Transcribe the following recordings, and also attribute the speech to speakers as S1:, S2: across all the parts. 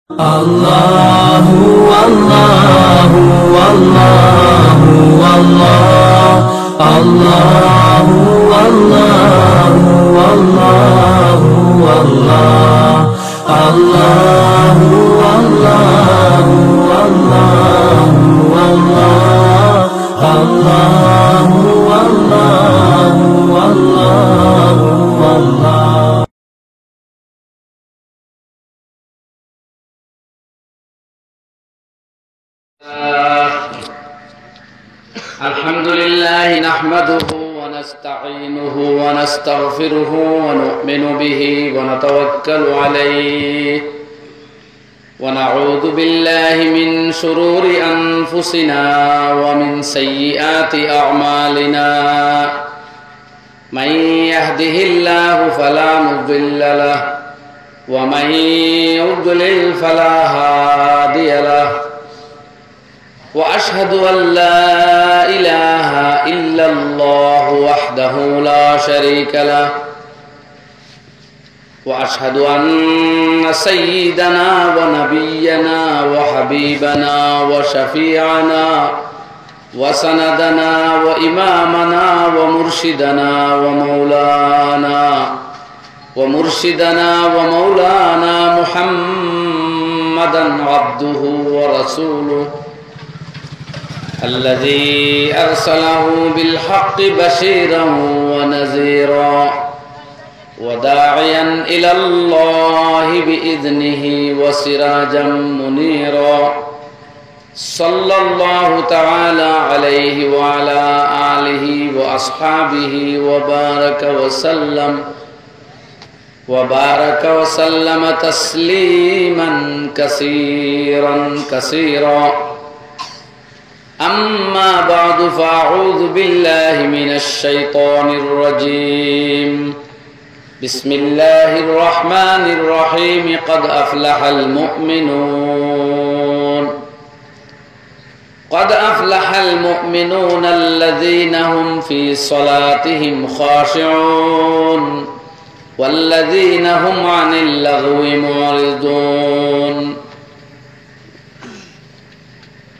S1: Allahu Allahu Allahu Allah Allahu Allahu Allahu Allah Allahu Allahu Allahu Allah Allahu Allahu Allahu Allah.
S2: الحمد لله نحمده ونستعينه ونستغفره ونؤمن به ونتوكل عليه ونعوذ بالله من شرور أنفسنا ومن سيئات أعمالنا من يهده الله فلا مضل له ومن يضلل فلا هادي له وأشهد أن لا إله إلا الله وحده لا شريك له وأشهد أن سيدنا ونبينا وحبيبنا وشفيعنا وسندنا وإمامنا ومرشدنا ومولانا محمدا عبده ورسوله الذي أرسله بالحق بشيرا ونذيرا وداعيا إلى الله بإذنه وسراجا منيرا صلى الله تعالى عليه وعلى آله وأصحابه وبارك وسلم تسليما كثيرا أما بعد فأعوذ بالله من الشيطان الرجيم بسم الله الرحمن الرحيم قد أفلح المؤمنون الذين هم في صلاتهم خاشعون والذين هم عن اللغو معرضون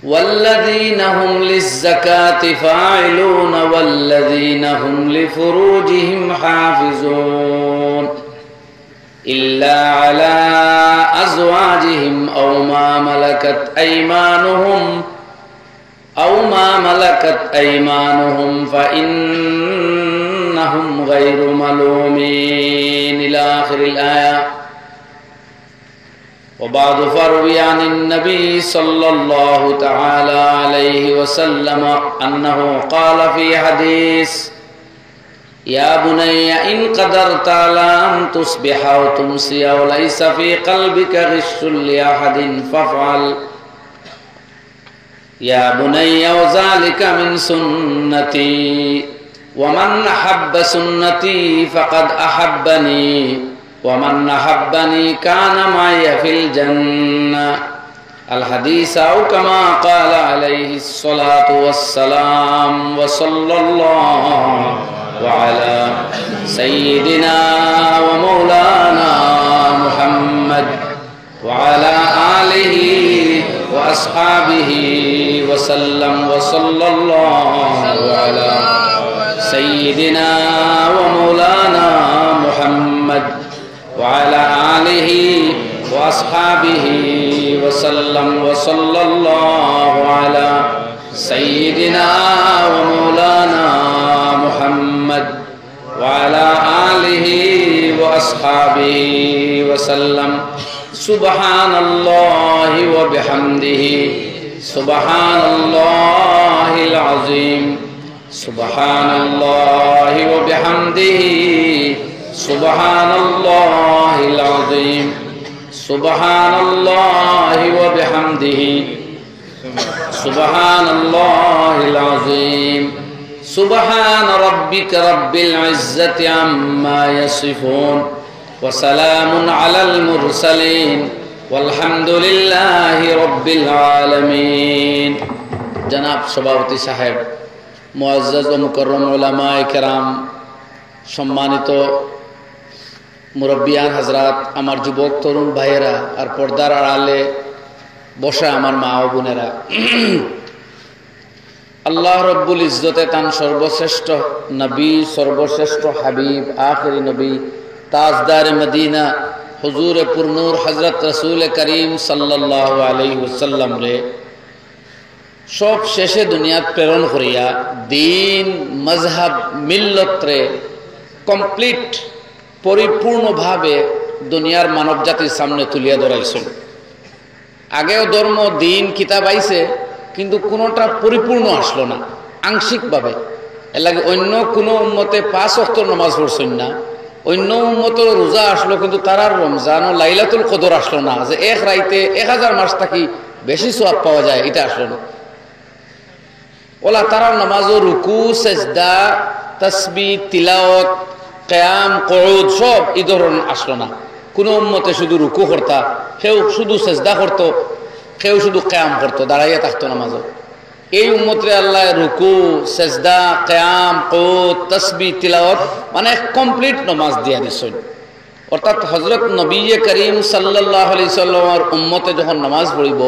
S2: والذين هم للزكاة فاعلون والذين هم لفروجهم حافظون إلا على أزواجهم أو ما ملكت أيمانهم فإنهم غير ملومين إلى آخر الآية. وبعد فروي عن النبي صلى الله تعالى عليه وسلم أنه قال في حديث: يا بني إن قدرت على أن تصبح أو تمسي وليس في قلبك غش لأحد فافعل يا بني وذلك من سنتي ومن أحب سنتي فقد أحبني ومن أحبني كان معي في الجنة الحديث أو كما قال عليه الصلاة والسلام. وصلى الله على سيدنا ومولانا محمد وعلى آله وأصحابه وسلم. وصلى الله على سيدنا ومولانا محمد وعلى آله وأصحابه وسلم. وصلى الله على سيدنا ومولانا محمد وعلى آله وأصحابه وسلم. سبحان الله وبحمده سبحان الله العظيم سبحان الله وبحمده سبحان الله العظيم سبحان الله وبحمده سبحان الله العظيم سبحان ربك رب العزة عما يصفون وسلام على المرسلين والحمد لله رب العالمين. जनाब सभापति साहेब, मुअज़्ज़ज़ व मुकर्रम उलमाए किराम, सम्मानित মুরব্বিয়ান হজরত, আমার যুবক তরুণ ভাইয়েরা, আর পর্দার আড়ালে বসা আমার মা ও বোনেরা, আল্লাহ রব্বুল ইজ্জতে তান সর্বশ্রেষ্ঠ নবী, সর্বশ্রেষ্ঠ হাবিব, আখিরি নবী, তাজদার মদিনা, হুজুর পুরনূর হজরত রসুল করিম সাল্লাল্লাহু আলাইহি ওয়াসাল্লাম রে সব শেষে দুনিয়াত প্রেরণ করিয়া দিন, মজহব, মিল্লত রে কমপ্লিট পরিপূর্ণভাবে দুনিয়ার মানব জাতির সামনে তুলিয়া ধরাইছেন। আগেও ধর্ম, দিন, কিতাব আইছে, কিন্তু কোনোটা পরিপূর্ণ আসলো না, আংশিকভাবে। এর লাগে অন্য কোনো উম্মতে 5 ওয়াক্ত নামাজ পড়ছেন না, অন্য উম্মতের রোজা আসলো, কিন্তু তারার রমজান ও লাইলাতুল কদর আসলো না, যে এক রাইতে 1000 মাস থাকি বেশি সওয়াব পাওয়া যায়, এটা আসলো না। ওলা তারার নামাজও রুকু, সেজদা, তাসবিহ, তিলাওয়াত, কিয়াম, কুউদ সব এই ধরনের আসলো না। কোনো উম্মতে শুধু রুকু করতা, কেউ শুধু সেজদা করতো, কেউ শুধু কিয়াম করতো, দাঁড়াইয়া থাকতো নামাজও। এই উম্মতরে আল্লাহ রুকু, সেজদা, কিয়াম, কুউদ, তাসবিহ, তিলাওয়াত মানে কমপ্লিট নামাজ দিয়া দিছেন। অর্থাৎ হযরত নবী করিম সাল্লাল্লাহু আলাইহি সাল্লামের উম্মতে যখন নামাজ পড়িব,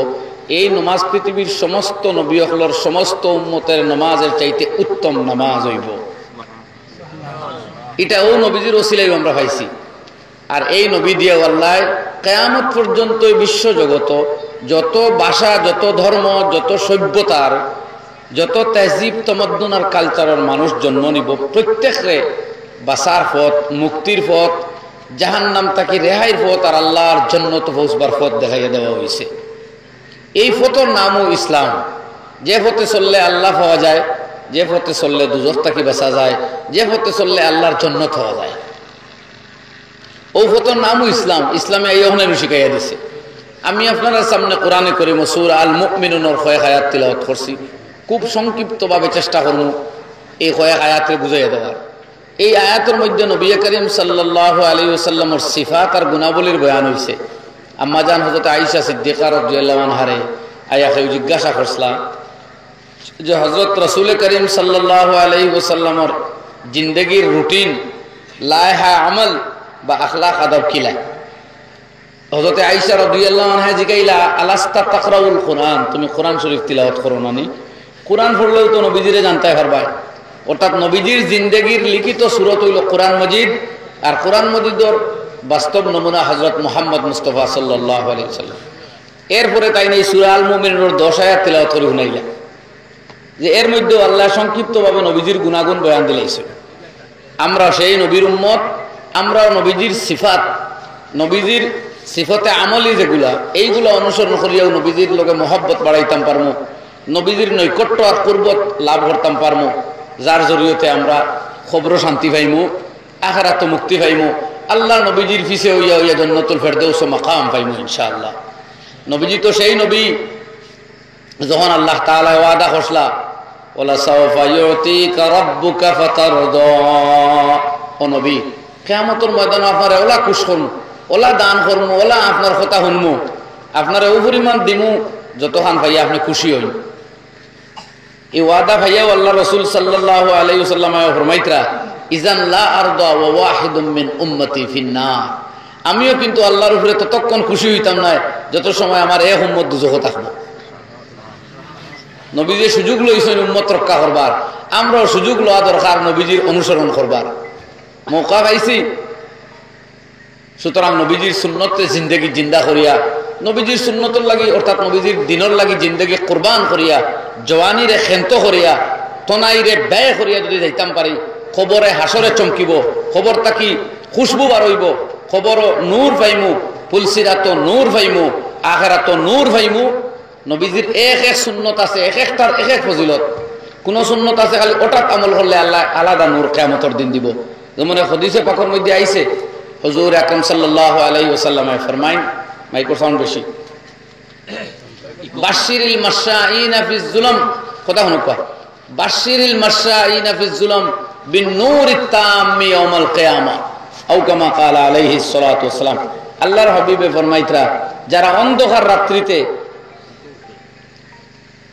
S2: এই নামাজ পৃথিবীর সমস্ত নবী হলর সমস্ত উম্মতের নামাজের চাইতে উত্তম নামাজ হইব। এটাও নবীজির ওসিলায় আমরা পাইছি। আর এই নবী দিয়ে আল্লাহ কিয়ামত পর্যন্ত বিশ্ব জগত যত ভাষা, যত ধর্ম, যত সভ্যতার, যত তেহজিব, তমদ্দুন আর কালচারের মানুষ জন্ম নিব, প্রত্যেকরে বাঁচার পথ, মুক্তির পথ, জাহান্নাম থেকে রেহাইর পথ আর আল্লাহর জান্নাত পৌঁছবার পথ দেখাইয়া দেওয়া হয়েছে। এই পথের নামও ইসলাম। যে পথে চললে আল্লাহ পাওয়া যায়, যে পথে চললে দুজখ থেকে বাঁচা যায়, যে পথে চললে আল্লাহর জান্নাত হওয়া যায়, ও পথের নামও ইসলাম। ইসলামে এই ওখানে শিখাইয়া দিছে। আমি আপনার সামনে কোরআনে করিম সূরা আল মুমিনুনের কয়েক আয়াত তিলাওয়াত করছি। খুব সংক্ষিপ্তভাবে চেষ্টা করব এই কয়েক আয়াতে বুঝাইয়া দেওয়ার। এই আয়াতের মধ্যে নবী করিম সাল্লাল্লাহু আলাইহি ওয়াসাল্লামের সিফাত আর গুণাবলীর বয়ান হয়েছে। আম্মা জান হযরত আয়েশা সিদ্দিকা রাদিয়াল্লাহু আনহারে আয়াকে জিজ্ঞাসা করছলা যে হযরত রাসূল করিম সাল্লাল্লাহু আলাইহি ওয়াসাল্লামের জিন্দেগীর রুটিন, লায়হা আমল বা আখলাক আদব কিলা। হযরত আয়েশা রাদিয়াল্লাহু আনহা জিগাইলা, আলাস্তা তাকরাউল কুরআন, তুমি কোরআন শরীফ তিলাওয়াত করো না নি? কোরআন পড়লেও তো নবীজিরে জানতে পারবা। অর্থাৎ নবীজির জিন্দেগীর লিখিত সূরত হইল কোরআন মজিদ, আর কোরআন মজিদের বাস্তব নমুনা হযরত মুহাম্মদ মুস্তাফা সাল্লাল্লাহু আলাইহি ওয়াসাল্লাম। এরপরে তাই এই সূরা আল মুমিনুনের 10 আয়াত তিলাওয়াত করে শুনাইলা, যে এর মধ্যে আল্লাহ সংক্ষিপ্তভাবে নবীজির গুণাগুণ বয়ান দিলাইছে। আমরা সেই নবীর উম্মত, আমরাও নবীজির সিফাত, নবীজির সিফতে আমলি যেগুলা, এইগুলো অনুসরণ করিয়াও নবীজির লগে মহব্বত বাড়াইতাম পারমু, নবীজির নৈকট্য আর কুরবত লাভ করতাম পারমু, যার জরিয়তে আমরা খবর শান্তি পাইমু, আখিরাতে মুক্তি পাইমু, আল্লাহ নবীজির পিছে হইয়া হইয়া জান্নাতুল ফেরদাউস মাকাম পাইমু ইনশাআল্লাহ। নবীজি তো সেই নবী যখন আল্লাহ তাআলা ওয়াদা করছলা, ওয়ালা সাওফা ইউতিকা রাব্বুকা ফাতারদা, ও নবী কিয়ামতের ময়দানে আপনারে ওলা খুশ করমু, ওলা দান করমু, ওলা আপনার কথা শুনমু, আপনারে ও পরিমাণ দিমু যতখান ভাইয়া আপনি খুশি হইন। এই ওয়াদা ভাইয়াও আল্লাহ রাসূল সাল্লাল্লাহু আলাইহি ওয়াসাল্লাম ফরমাইতরা, ইজান লা আরদা ওয়া ওয়াহিদুম মিন উম্মতি ফিন্নার, আমিও কিন্তু আল্লাহর উপরে ততক্ষণ খুশি হইতাম না যত সময় আমার এক উম্মত দুজখে থাকবো। নবীজির সুযোগ লইছেন উম্মত রক্ষা করবার, আমরাও সুযোগ লওয়া দরকার নবীজির অনুসরণ করবার। মৌকা পাইছি, সুতরাং নবীজির সুন্নতে জিন্দেগি জিন্দা করিয়া, নবীজির সুন্নতর লাগি অর্থাৎ নবীজির দিনের লাগি জিন্দেগি কোরবান করিয়া, জওয়ানিরে খেন্ত করিয়া, তনাইরে ব্যয় করিয়া যদি যাইতাম পারি, খবরে হাসরে চমকিব, খবর তাকি খুশবু বার হইব, খবর নূর পাইমু, ফুলসিরাত নূর পাইমু, আখিরাত নূর পাইমু। নবীজির এক এক সুন্নত আছে, এক একটার এক এক ফজিলত। কোন সুন্নত আছে খালি ওটাত আমল করলে আল্লাহ আলাদা নূর কিয়ামতের দিন দিব। যেমন হাদিসে পাকের মধ্যে আইছে, হুজুর আকরাম সাল্লাল্লাহু আলাইহি ওয়াসাল্লাম ফরমাইন, মাইক্রো সাউন্ড বেশি, বাশশিরিল মাশাঈনা ফিজ যুলাম, কথা শুনুক, বাশশিরিল মাশাঈনা ফিজ যুলাম বিন নূরিত তাম্মি ইয়াউমাল কিয়ামা আও কামা ক্বালা আলাইহিস সালাতু ওয়াসসালাম। আল্লাহর হাবিবে ফরমাইতরা, যারা অন্ধকার রাত্রিতে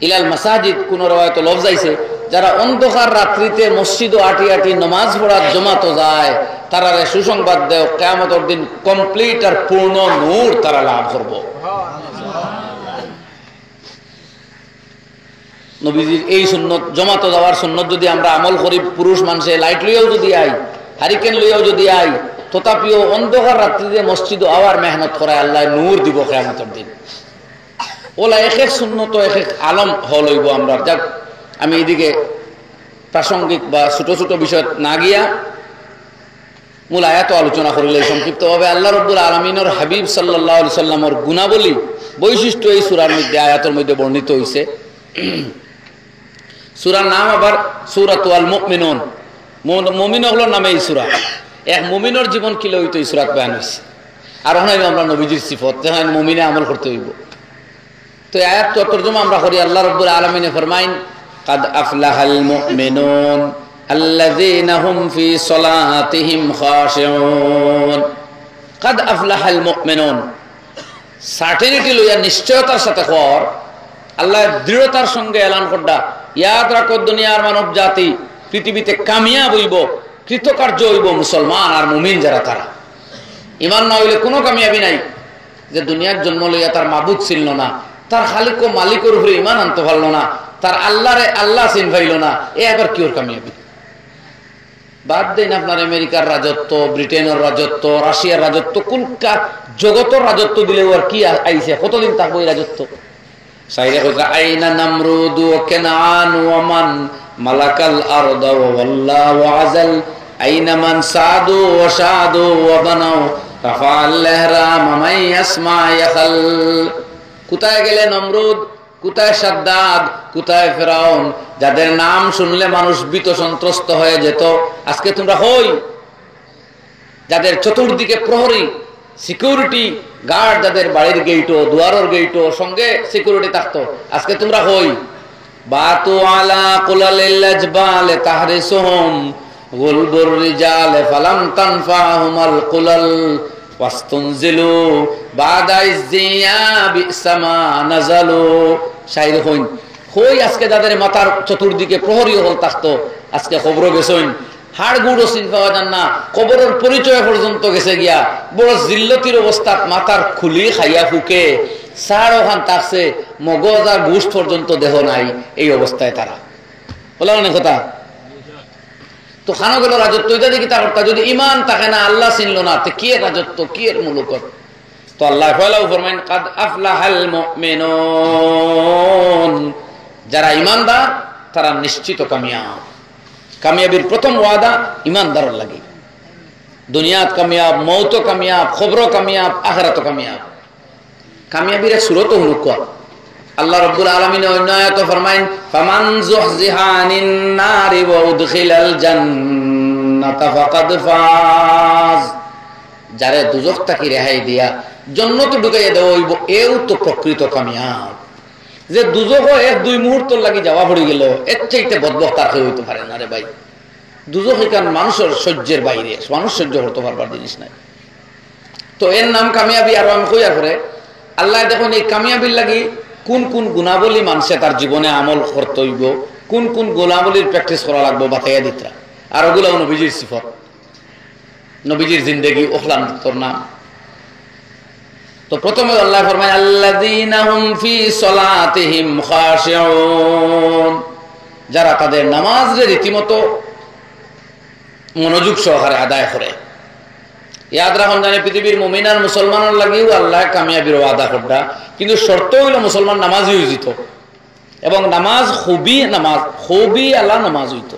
S2: ইলাল মাসাজিদ, কোন রওয়ায়াতে লফজ আইছে, যারা অন্ধকার রাত্রিতে মসজিদ ও আটি আটি নামাজ পড়ার জমাতো যায়, তারারে সুসংবাদ দেও কিয়ামতের দিন কমপ্লিট আর পূর্ণ নূর তারা লাভ করব। নবীজির এই সুন্নত জমাত যাওয়ার সুন্নত যদি আমরা আমল করি, পুরুষ মানুষে লাইট লইয়াও যদি আই, হারিকেন লইয়াও যদি আই, তথাপিও অন্ধকার রাত্রিতে মসজিদ আওয়ার মেহনত করায় আল্লাহ নূর দিব কিয়ামতের দিন। ওলা এক এক সুন্নত এক এক আলম হলইব। আমরা যাক, আমি এদিকে প্রাসঙ্গিক বা ছোট ছোট বিষয় না গিয়া মূল আয়াত আলোচনা করিলে সংক্ষিপ্তভাবে আল্লাহ রাব্বুল আলামিনের হাবিব সাল্লাল্লাহু আলাইহি সাল্লামের গুণাবলী বৈশিষ্ট্য এই সূরার মধ্যে আয়াতের মধ্যে বর্ণিত হয়েছে। সূরার নাম আবার সূরাতুল মুমিনুন, মুমিন হলোর নামে এই সূরা। এক মুমিনের জীবন কি লইতো এই সূরাত বয়ান হয়েছে। আর ওখানে আমরা নবীজির সিফত যেখানে মুমিনে আমল করতে হইব। তো আয়াত তো তরজমা আমরা করি। আল্লাহ রাব্বুল আলামিনে ফরমাইন, কাদ আফলাহাল মুমিনুন আল্লাযীনা হুম ফি সলাতিহিম খাশিউন। কাদ আফলাহাল মুমিনুন, সার্টেনিটি লইয়া নিশ্চয়তার সাথে কর, আল্লাহ দৃঢ়তার সঙ্গে এলান করডা, ইয়াদ রাখো দুনিয়ার মানব জাতি পৃথিবীতে কামিয়াব হইব, কৃতকার্য হইব মুসলমান আর মুমিন যারা তারা। ইমান না হইলে কোনো কামিয়াবি নাই। যে দুনিয়ার জন্ম লইয়া তার মাবুদ ছিল না, তার খালিক ও মালিকের উপরে ইমান আনতে পারলো না, তার আল্লাহরে আল্লাহ চিন পাইল না, এ আবার কি ওর কামিয়াবি? বাদ দেন আপনার আমেরিকার রাজত্ব, ব্রিটেনের রাজত্ব, রাশিয়ার রাজত্ব, কুলকা জগতের রাজত্ব দিলেও আর কি আইছে? কতদিন থাকবো এই রাজত্ব? সাইরে কইরা আইনা নামরুদ ওয়া কানান ওয়া মান মালাকাল আরদা ওয়া আল্লাহু আযাল আইনা মান সাদু ওয়া শাদু ওয়া বানাও রাফাল লাহরাম মাই ইয়াসমা ইয়াখাল। কোথায় গেলে নমরুদ, কোথায় সাদ্দাদ, কোথায় ফেরাউন, যাদের নাম শুনলে মানুষ ভীত সন্ত্রস্ত হয়ে যেত, আজকে তোমরা হই। যাদের চতুর্দিকে প্রহরী সিকিউরিটি গার্ড, যাদের বাড়ির গেইটও দুয়ারের গেইটও সঙ্গে সিকিউরিটি থাকতো, আজকে তোমরা হই। বাতু আলা কুলালিল আজবাল তাহরিসুহুম গুলবুর রিজাল ফালাম তানফাহুমাল কুলাল ওয়াস্তুনজিলু বাদা ইজ্জিয়া বিসামা নাজালু। শাইর হইন হই আজকে যাদের মাথার চতুর্দিকে প্রহরী হল থাকতো, আজকে খবর গেছইন হাড় গুঁড়ো চিন পাওয়া যান না, কবরের পরিচয় পর্যন্ত গেছে গিয়া, বড় জিল্লতির অবস্থাত মাথার খুলি খাইয়া ফুকে সার ওখান থাকছে, মগজ আর গোশত পর্যন্ত দেহ নাই, এই অবস্থায় তারা। বলা অনেক কথা। তো খানো গেল রাজত্ব, এটা দেখি তা করতা যদি ইমান থাকে না, আল্লাহ চিনল না, তো কি রাজত্ব, কি এর মুলুকত? তো আল্লাহ ফরমাইন, কাদ আফলাহাল মুমিনুন, যারা ইমানদার তারা নিশ্চিত কামিয়াব। কামিয়াবির প্রথম ওয়াদা ইমানদারের লাগে। দুনিয়াত কামিয়াব, মৌত কামিয়াব, খবর কামিয়াব, আখিরাত কামিয়াব। কামিয়াবির এক সূরত হলুক আল্লাহ রাব্বুল আলামিন অন্য আয়াতে ফরমাইন, ফামান যুহজিহা আনিন নারি ওয়া উদখিলাল জান্নাতা ফাকাদ ফাজ। যারে দুজখ থেকে রেহাই দিয়া জান্নাতে ঢুকাইয়া দেওয়া হইব, এও তো প্রকৃত কামিয়াব। যে দুজখ এক দুই মুহূর্ত লাগি যাওয়া পড়ে গেল, এর চাইতে বদবক্ত আর হইতে পারে না রে ভাই। দুজখ এখান মানুষের সহ্যের বাইরে, মানুষ সহ্য করতে পারবার জিনিস নাই। তো এর নাম কামিয়াবি। আর আমি কইয়ার পরে আল্লাহ দেখুন এই কামিয়াবির লাগি কোন কোন গুণাবলী মানুষে তার জীবনে আমল করতে হইব, কোন কোন গুণাবলীর প্র্যাকটিস করা লাগবো বাতাইয়া দিতরা। আর ওগুলো নবীজির সিফত, নবীজির জিন্দেগি, ওখলান তোর নাম। তো প্রথমে আল্লাহ ফরমায়, আল্লাযীনা হুম ফি সলাতিহিম খাশিউন, যারা তাদের নামাজে রীতিমতো মনোযোগ সহকারে আদায় করে। ইয়াদ রাখুন, জানে পৃথিবীর মুমিন আর মুসলমানের লাগিও আল্লাহ কামিয়াবির ওয়াদা করডা, কিন্তু শর্ত হইল মুসলমান নামাজই হইত, এবং নামাজ খুবই আল্লাহ নামাজ হইত,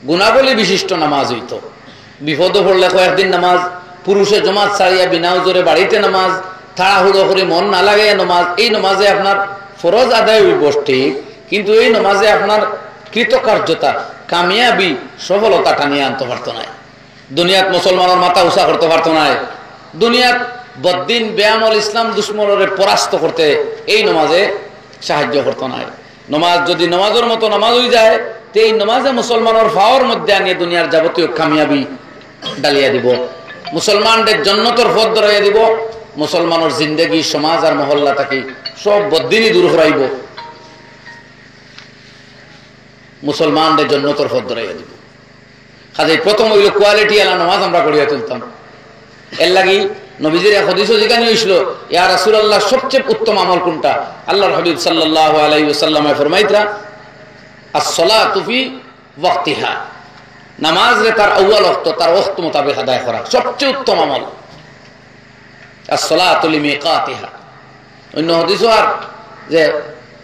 S2: গুণাবলী বিশিষ্ট নামাজ হইত। বিপদ পড়লে কয়েকদিন নামাজ, পুরুষে জমাত ছাড়িয়া বিনা উজরে বাড়িতে নামাজ, তাড়াহুড়ো করে মন না লাগে নামাজ। এই নামাজে আপনার ফরজ আদায় হইব ঠিক, কিন্তু এই নামাজে আপনার কৃতকার্যতা, কামিয়াবি, সফলতা টানিয়ে আনতে পারত না। দুনিয়াত মুসলমানের মাথা উঁচা করতে পারত না। দুনিয়াত বদ্দিন বেআমল ইসলাম দুশ্মনরে পরাস্ত করতে এই নামাজে সাহায্য করত না। নামাজ যদি নামাজের মতো নামাজ হয়ে যায়, তো এই নামাজে মুসলমানের ফাওয়ার মধ্যে আনিয়ে দুনিয়ার যাবতীয় কামিয়াবি ডালিয়া দিব, মুসলমানদের জান্নাতের পথ ধরাইয়া দিব, মুসলমানের জিন্দেগি, সমাজ আর মহল্লা থাকি সব বদ্দিনই দূর হরাইব, মুসলমানদের জান্নাতের পথ ধরাইয়া দিব। কাজে প্রথম হইল কোয়ালিটি আলা নামাজ আমরা করিয়া তুলতাম। এর লাগি নবীজির এক হাদিসও যেখানে হইছিল, ইয়া রাসূলুল্লাহ সবচেয়ে উত্তম আমল কোনটা? আল্লাহর হাবিব সাল্লাল্লাহু আলাইহি ওয়াসাল্লাম ফরমাইতরা as-salatu fi waqtiha, নামাজ রে তার আউয়াল ওয়াক্ত, তার ওয়াক্ত মোতাবেক আদায় করা সবচেয়ে উত্তম আমল। as-salatu limiqatiha। অন্য হাদিসও আর যে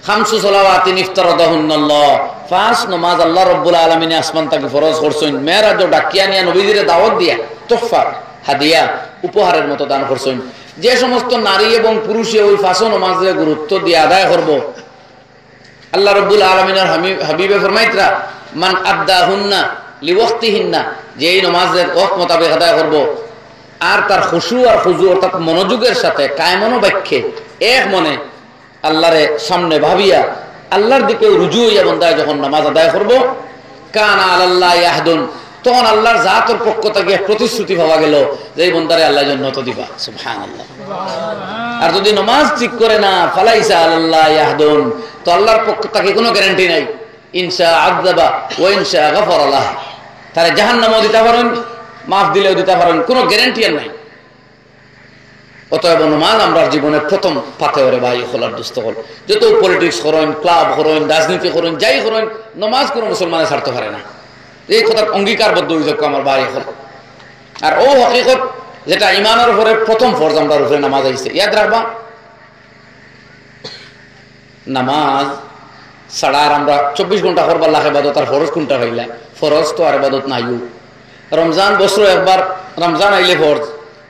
S2: খামসু সালাওয়াতিন ইফতারাদাহুন্নাল্লাহ, পাঁচ নামাজ আল্লাহ রাব্বুল আলামিন আসমান থেকে ফরজ করছেন। মেরাজ ডাকিয়া নিয়া নবীজিরে দাওয়াত দিয়া তোহফা হাদিয়া উপহারের মতো দান করছেন। যে সমস্ত নারী এবং পুরুষে ওই পাঁচ নামাজের গুরুত্ব দিয়ে আদায় করব, আল্লাহ রাব্বুল আলামিনের হাবিবে ফরমাইতরা মান আদ্দাহুন্না লিওয়াক্তিহিন্না, যে এই নামাজের ওয়াক্ত মোতাবেক আদায় করব আর তার খুশু আর খুজু অর্থাৎ মনোযোগের সাথে কায়মন বাক্যে এক মনে আল্লাহরে সামনে ভাবিয়া আল্লাহর দিকে রুজু হইয়া বান্দায় যখন নামাজ আদায় করব, কানা আলাল্লাহ ইয়াহদুন, তখন আল্লাহর জাতের পক্ষ থেকে প্রতিশ্রুতি পাওয়া গেল যে এই বান্দারে আল্লাহ জান্নাত দিবা। সুবহানাল্লাহ। আর যদি নামাজ ঠিক করে না, ফালাইসা আলাল্লাহ ইয়াহদুন, তো আল্লাহর পক্ষ থেকে কোনো গ্যারান্টি নাই। ইনশা আযাবা ওয়া ইনশা গাফারা লাহ, তারে জাহান্নামও দিতে পারেন, মাফ দিলেও দিতে পারেন, কোনো গ্যারান্টি আর নাই। অতএব নামাজ আমরা জীবনের প্রথম পাতে ওরে ভাই খোলার দুস্থ হল। যত পলিটিক্স করেন, ক্লাব করেন, রাজনীতি করেন, যাই করেন, নামাজ কোনো মুসলমানে ছাড়তে পারে না। এই কথা অঙ্গীকারবদ্ধ হয়ে যাক আমার ভাই হল। আর ও হকিকত যেটা ইমানের উপরে প্রথম ফরজ আমরা উপরে নামাজ আইছে, ইয়াদ রাখবা। নামাজ ছাড়া আর আমরা 24 ঘন্টা করবার লাখ ইবাদত, আর ফরজ কোনটা হইলা? ফরজ তো আর ইবাদত নাইও। রমজান বছর একবার, রমজান আইলে ফরজ।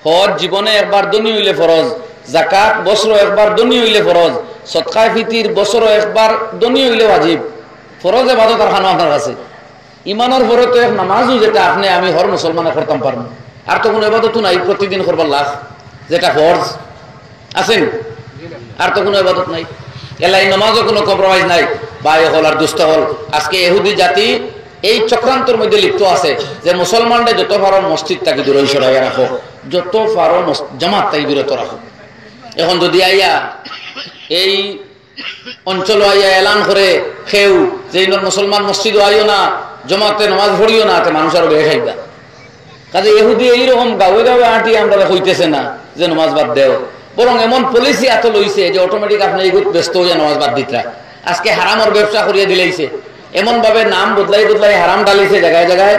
S2: হজ জীবনে একবার দনি হইলে ফরজ। যাকাত বছর একবার দনি হইলে ফরজ। সদকা ফিতির বছর একবার দনি হইলে ওয়াজিব। ফরজ ইবাদত আর খানো আপনার কাছে। ইমানের পরে তো এক নামাজও যেটা আপনি আমি হর মুসলমানে করতাম পারবো, আর তো কোনো ইবাদতও নাই প্রতিদিন করবার লাখ, যেটা ফরজ আছেন, আর তো কোনো ইবাদত নাই। এলাই নামাজও কোনো কম্প্রোমাইজ নাই। ভাই হল আর দুস্থ হল, আজকে ইহুদি জাতি এই চক্রান্তের মধ্যে লিপ্ত আছে যে মুসলমানরা যত পারো মসজিদ তাকে দূরে সরাইয়া রাখো, যত পারো জামাত তাকে বিরত রাখো। এখন যদি আইয়া এই অঞ্চল আইয়া এলান করে খেউ যে মুসলমান মসজিদও আইও না, জমাতে নামাজ পড়িও না, তো মানুষ আরো বেড়ে খাইবা। কাজে ইহুদি এইরকম গাঁয়ে গাঁয়ে আঁটি আমরা হইতেছে না যে নামাজ বাদ দেও, বরং এমন পলিসি এত লইছে যে অটোমেটিক আপনি এই ব্যস্ত হইয়া নামাজ বাদ দিতরা। আজকে হারামর ব্যবসা করিয়া দিলাইছে, এমন ভাবে নাম বদলাই বদলাই হারাম ডালিছে জায়গায় জায়গায়।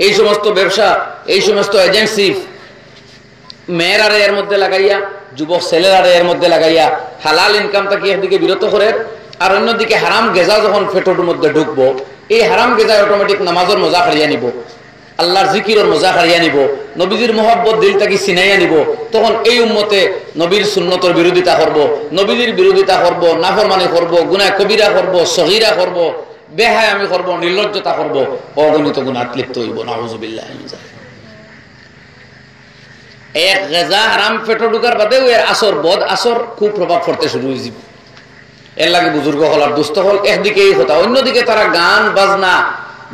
S2: এই সমস্ত ব্যবসা, এই সমস্ত এজেন্সি মেয়েরারে এর মধ্যে লাগাইয়া, যুবক ছেলেরারে এর মধ্যে লাগাইয়া হালাল ইনকাম থেকে একদিকে বিরত করে, আর অন্যদিকে হারাম গেজা যখন ফেটোর মধ্যে ঢুকবো, এই হারাম গেজা অটোমেটিক নামাজের মজা হারিয়ে নিব, আল্লাহর জিকিরের মজা হারিয়ে নিব, নবীজির মোহাব্বত দিল তাকে সিনাইয়া নিব। তখন এই উম্মতে নবীর সুন্নতর বিরোধিতা করব, নবীজির বিরোধিতা করব, নাফরমানি করব, গুনাহ কবিরা করব, সগীরা করব, বেহায়ামি করব, নির্লজ্জতা করব, অগণিত গুনাহ লিপ্ত হইব। নাউযুবিল্লাহ। এক গেজা হারাম পেটো ঢুকার বাদেও এর আসর বদ আসর খুব প্রভাব পড়তে শুরু হয়ে যাব। এর লাগে বুজুর্গ হল আর দুস্থ হল একদিকে এই কথা, অন্যদিকে তারা গান বাজনা,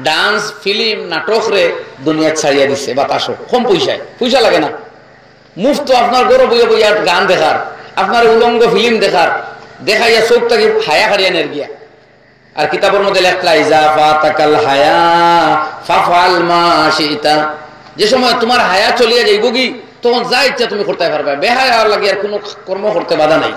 S2: ডান্স, ফিল্ম, নাটক রে দুনিয়া ছাড়িয়ে দিচ্ছে বাতাসও কম পয়সায়, পয়সা লাগে না, মুফত আপনার গরো বইয়া বইয়া গান দেখার, আপনার উলঙ্গ ফিল্ম দেখার, দেখাইয়া চোখ তাকে হায়া হারিয়া নের গিয়া। আর কিতাবের মধ্যে লেখা ইজা ফাতাকাল হায়া ফাফআল মা শিতা, যে সময় তোমার হায়া চলিয়া যাইব কি তখন যা ইচ্ছা তুমি করতে পারবে, বেহায়া লাগে আর কোনো কর্ম করতে বাধা নাই।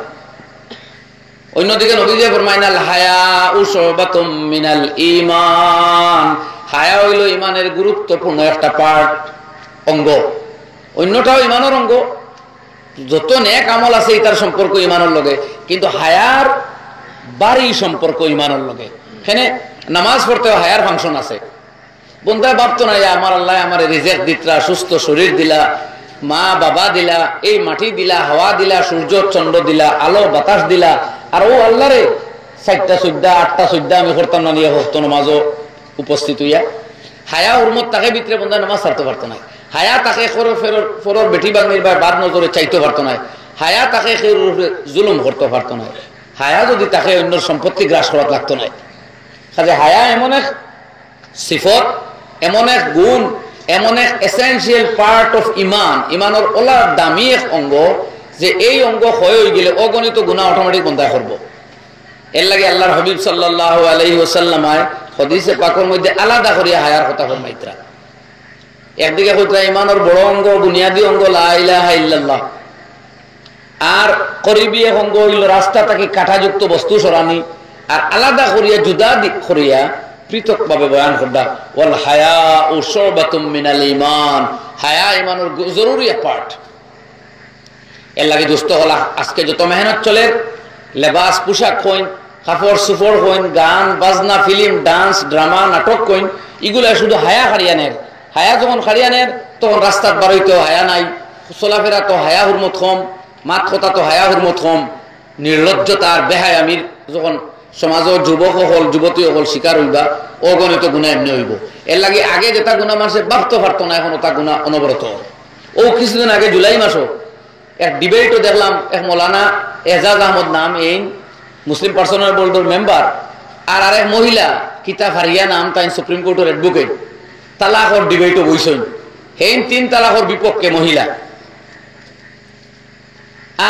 S2: অন্যদিকে নবীজি ফরমাইনাল হায়া উশবাতুম মিনাল ঈমান, হায়া হইল ঈমানের গুরুত্বপূর্ণ একটা পার্ট, অঙ্গ। অন্যটাও ঈমানের অঙ্গ, যত নেক আমল আছে এটার সম্পর্ক ঈমানের লগে, কিন্তু হায়ার বাড়ি সম্পর্ক ঈমানের লগে। এখানে নামাজ পড়তেও হায়ার ফাংশন আছে। বন্ধায় ভাবতো না আমার আল্লাহ আমার রিজেক দিতরা, সুস্থ শরীর দিলা, মা বাবা দিলা, এই মাটি দিলা, হাওয়া দিলা, সূর্য চন্দ্র দিলা, আলো বাতাস দিলা, আর ও আল্লাহ রে 4টা সুজদা 8টা সুজদা আমি করতাম না নিয়ে হতো নামাজও উপস্থিত হইয়া। হায়া উর্মত তাকে ভিতরে বন্ধা নামাজ ছাড়তে পারতো না, হায়া তাকে ফেরর বেটি বাগনির বা বাদ নজরে চাইতে পারতো না, হায়া তাকে জুলুম করতে পারতো না, হায়া যদি তাকে অন্য সম্পত্তি গ্রাস করা লাগতো না। কাজে হায়া এমন এক সিফত, এমন এক গুণ, এমন এক এসেনশিয়াল পার্ট অফ ইমান, ইমানের ওলা দামি এক অঙ্গ, যে এই অঙ্গ হয়ে গেলে অগণিত গুনাহ অটোমেটিক বন্ধ করব। এর লাগে আল্লাহর হাবিব সাল্লাল্লাহু আলাইহি ওয়াসাল্লাম হাদিসে পাকের মধ্যে আলাদা করিয়া হায়ার কথা ফরমাইতরা। একদিকে হইতো ইমানের বড় অঙ্গ বুনিয়াদী অঙ্গ লা ইলাহা ইল্লাল্লাহ, আর করিবি অঙ্গ হইল রাস্তা থেকে কাঁটাযুক্ত বস্তু সরানি, আর আলাদা করিয়া জুদা দিক করিয়া পৃথক ভাবে বয়ান করবা ওয়াল হায়াউ শুবাতুম মিনাল ঈমান, হায়া ইমানের জরুরি পার্ট। এর লাগে দোস্ত হলা আজকে যত মেহনত চলে, লেবাস পোশাক কইন, কাপড় সুপড় কইন, গান বাজনা, ফিল্ম, ডান্স, ড্রামা, নাটক কইন, এগুলা শুধু হায়া হারিয়ানের। হায়া যখন হারিয়ানের তখন রাস্তার বারইতেও হায়া নাই, চলাফেরা তো হায়া হুরমত কম, মাত কথা তো হায়া হুরমত কম, নির্লজ্জতার বেহায়ামির যখন সমাজের যুবক হল যুবতী হল শিকার হইবা, অগণিত গুণা এমনি হইব। এর লাগে আগে যেটা গুণা মানুষে ভাবতে পারত না, এখন ওটা গুণা অনবরত। ও কিছুদিন আগে জুলাই মাসও এক ডিবেটও দেখলাম, এক মৌলানা এজাজ আহমদ নাম, এই মুসলিম পার্সোনাল বোর্ডের মেম্বার, আর আরেক মহিলা কিতা ফারিয়া নাম, তাই সুপ্রিম কোর্টের অ্যাডভোকেট, তালাকর ডিবেটও বইছেন। হেন 3 তালাকর বিপক্ষে মহিলা,